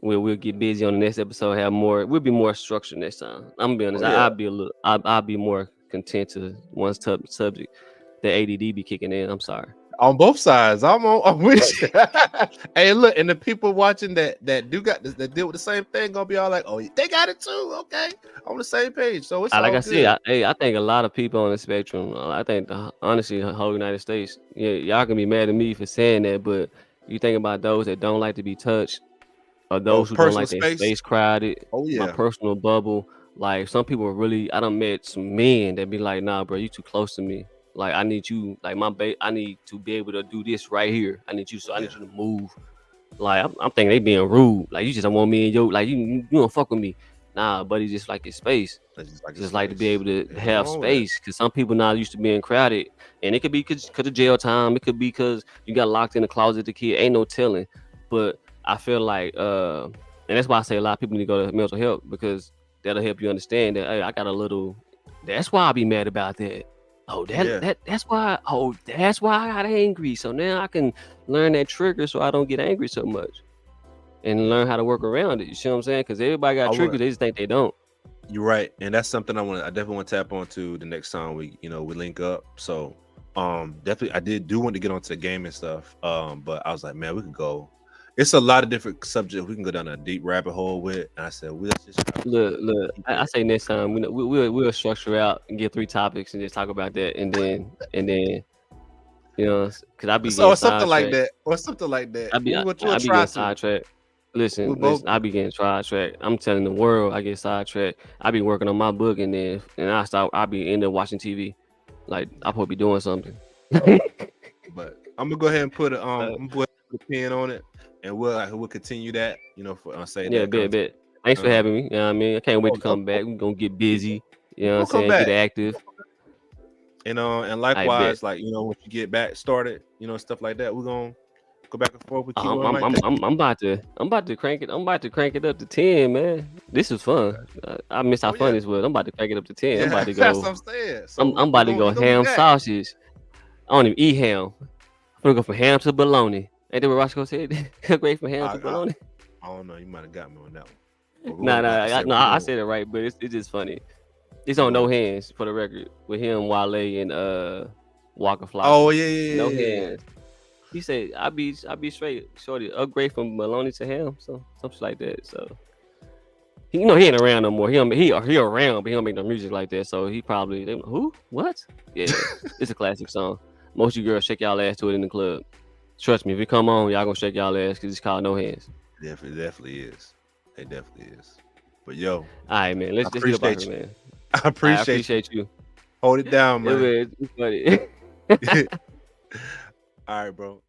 we'll get busy on the next episode. Have more. We'll be more structured next time. I'm gonna be honest. Oh yeah. I'll be a little. I'll be more content to one subject. The ADD be kicking in. I'm sorry. On both sides, I'm with you. Hey, look, and the people watching that that deal with the same thing gonna be all like, oh, they got it too. Okay, on the same page, so it's Like all I said, good. I think a lot of people on the spectrum. I think honestly, the whole United States. Yeah, y'all can be mad at me for saying that, but you think about those that don't like to be touched, or Oh, those who don't personal like their space. space crowded. Oh My yeah. personal bubble. Like some people are really. I done met some men that be like, nah, bro, you too close to me. Like I need you. Like I need to be able to do this right here. I need you. So I need Yeah. you to move. Like I'm thinking they being rude. Like you just don't want me and yo. Like you don't fuck with me. Nah, buddy, just like his space. It's just like a Just like to be space. able to Ain't nothing have wrong with that. space because some people not used to being crowded, and it could be because of jail time. It could be because you got locked in the closet. The kid ain't no telling. But I feel like, and that's why I say a lot of people need to go to mental health because that'll help you understand that. Hey, I got a little. That's why I be mad about that. Oh, Yeah. that's why. Oh, that's why I got angry. So now I can learn that trigger so I don't get angry so much, and Yeah. learn how to work around it. You see what I'm saying? Because everybody got I want triggers, they just think they don't. You're right, and that's something I definitely want to tap onto the next time we link up. So, definitely, I do want to get onto the gaming stuff. But I was like, man, we could go. It's a lot of different subjects we can go down a deep rabbit hole with. And I said, let's just try Look. keep I it. say next time we'll structure out and get 3 topics and just talk about that, and then because I be getting So something like sidetracked. that, or something like that. I be I, We'll I be try getting to. sidetracked. We Listen. both. I be getting sidetracked. I'm telling the world I get sidetracked. I be working on my book and I be end up watching TV. Like I supposed to be doing something. But I'm gonna go ahead and put Uh, I'm gonna put a pin on it, and we'll continue that. For say yeah, that bet, content. bet. Thanks for Um, having me. You know what I mean? I can't wait to oh, come back. We're gonna get busy. You know what I'm we'll come saying? Get back. active. And I bet. likewise, like once you get back started, stuff like that, we're gonna go back and forth. We keep I'm going I'm like I'm that. I'm I'm about to crank it. I'm about to crank it up to 10, man. This is fun. Okay. I miss how Oh yeah, fun this was. I'm about to crank it up to 10. I'm yeah. about to That's what go. I'm saying. I'm So about to go we gonna be ham back. sausage. I don't even eat ham. I'm gonna go from ham to bologna. Ain't that what Roscoe said? Great from ham I, to I bologna. I don't know. You might have got me on that one. But Nah, like I nah, said, no, I said it right, but it's just funny. It's we're on No gonna. Hands for the record with him, Wale, and Walker Oh Flocka. yeah, No yeah, yeah, yeah. Hands. He said, "I be straight, shorty. Upgrade from bologna to ham, so something like that." So he ain't around no more. He around, but he don't make no music like that. So he probably who what? Yeah, it's a classic song. Most of you girls shake y'all ass to it in the club. Trust me, if it come on, y'all gonna shake y'all ass because it's called No Hands. Definitely is. It definitely is. But yo, All right, man. Let's I just get up out appreciate here, you. man. I I appreciate you. appreciate you. Hold it down, man. It's funny. All right, bro.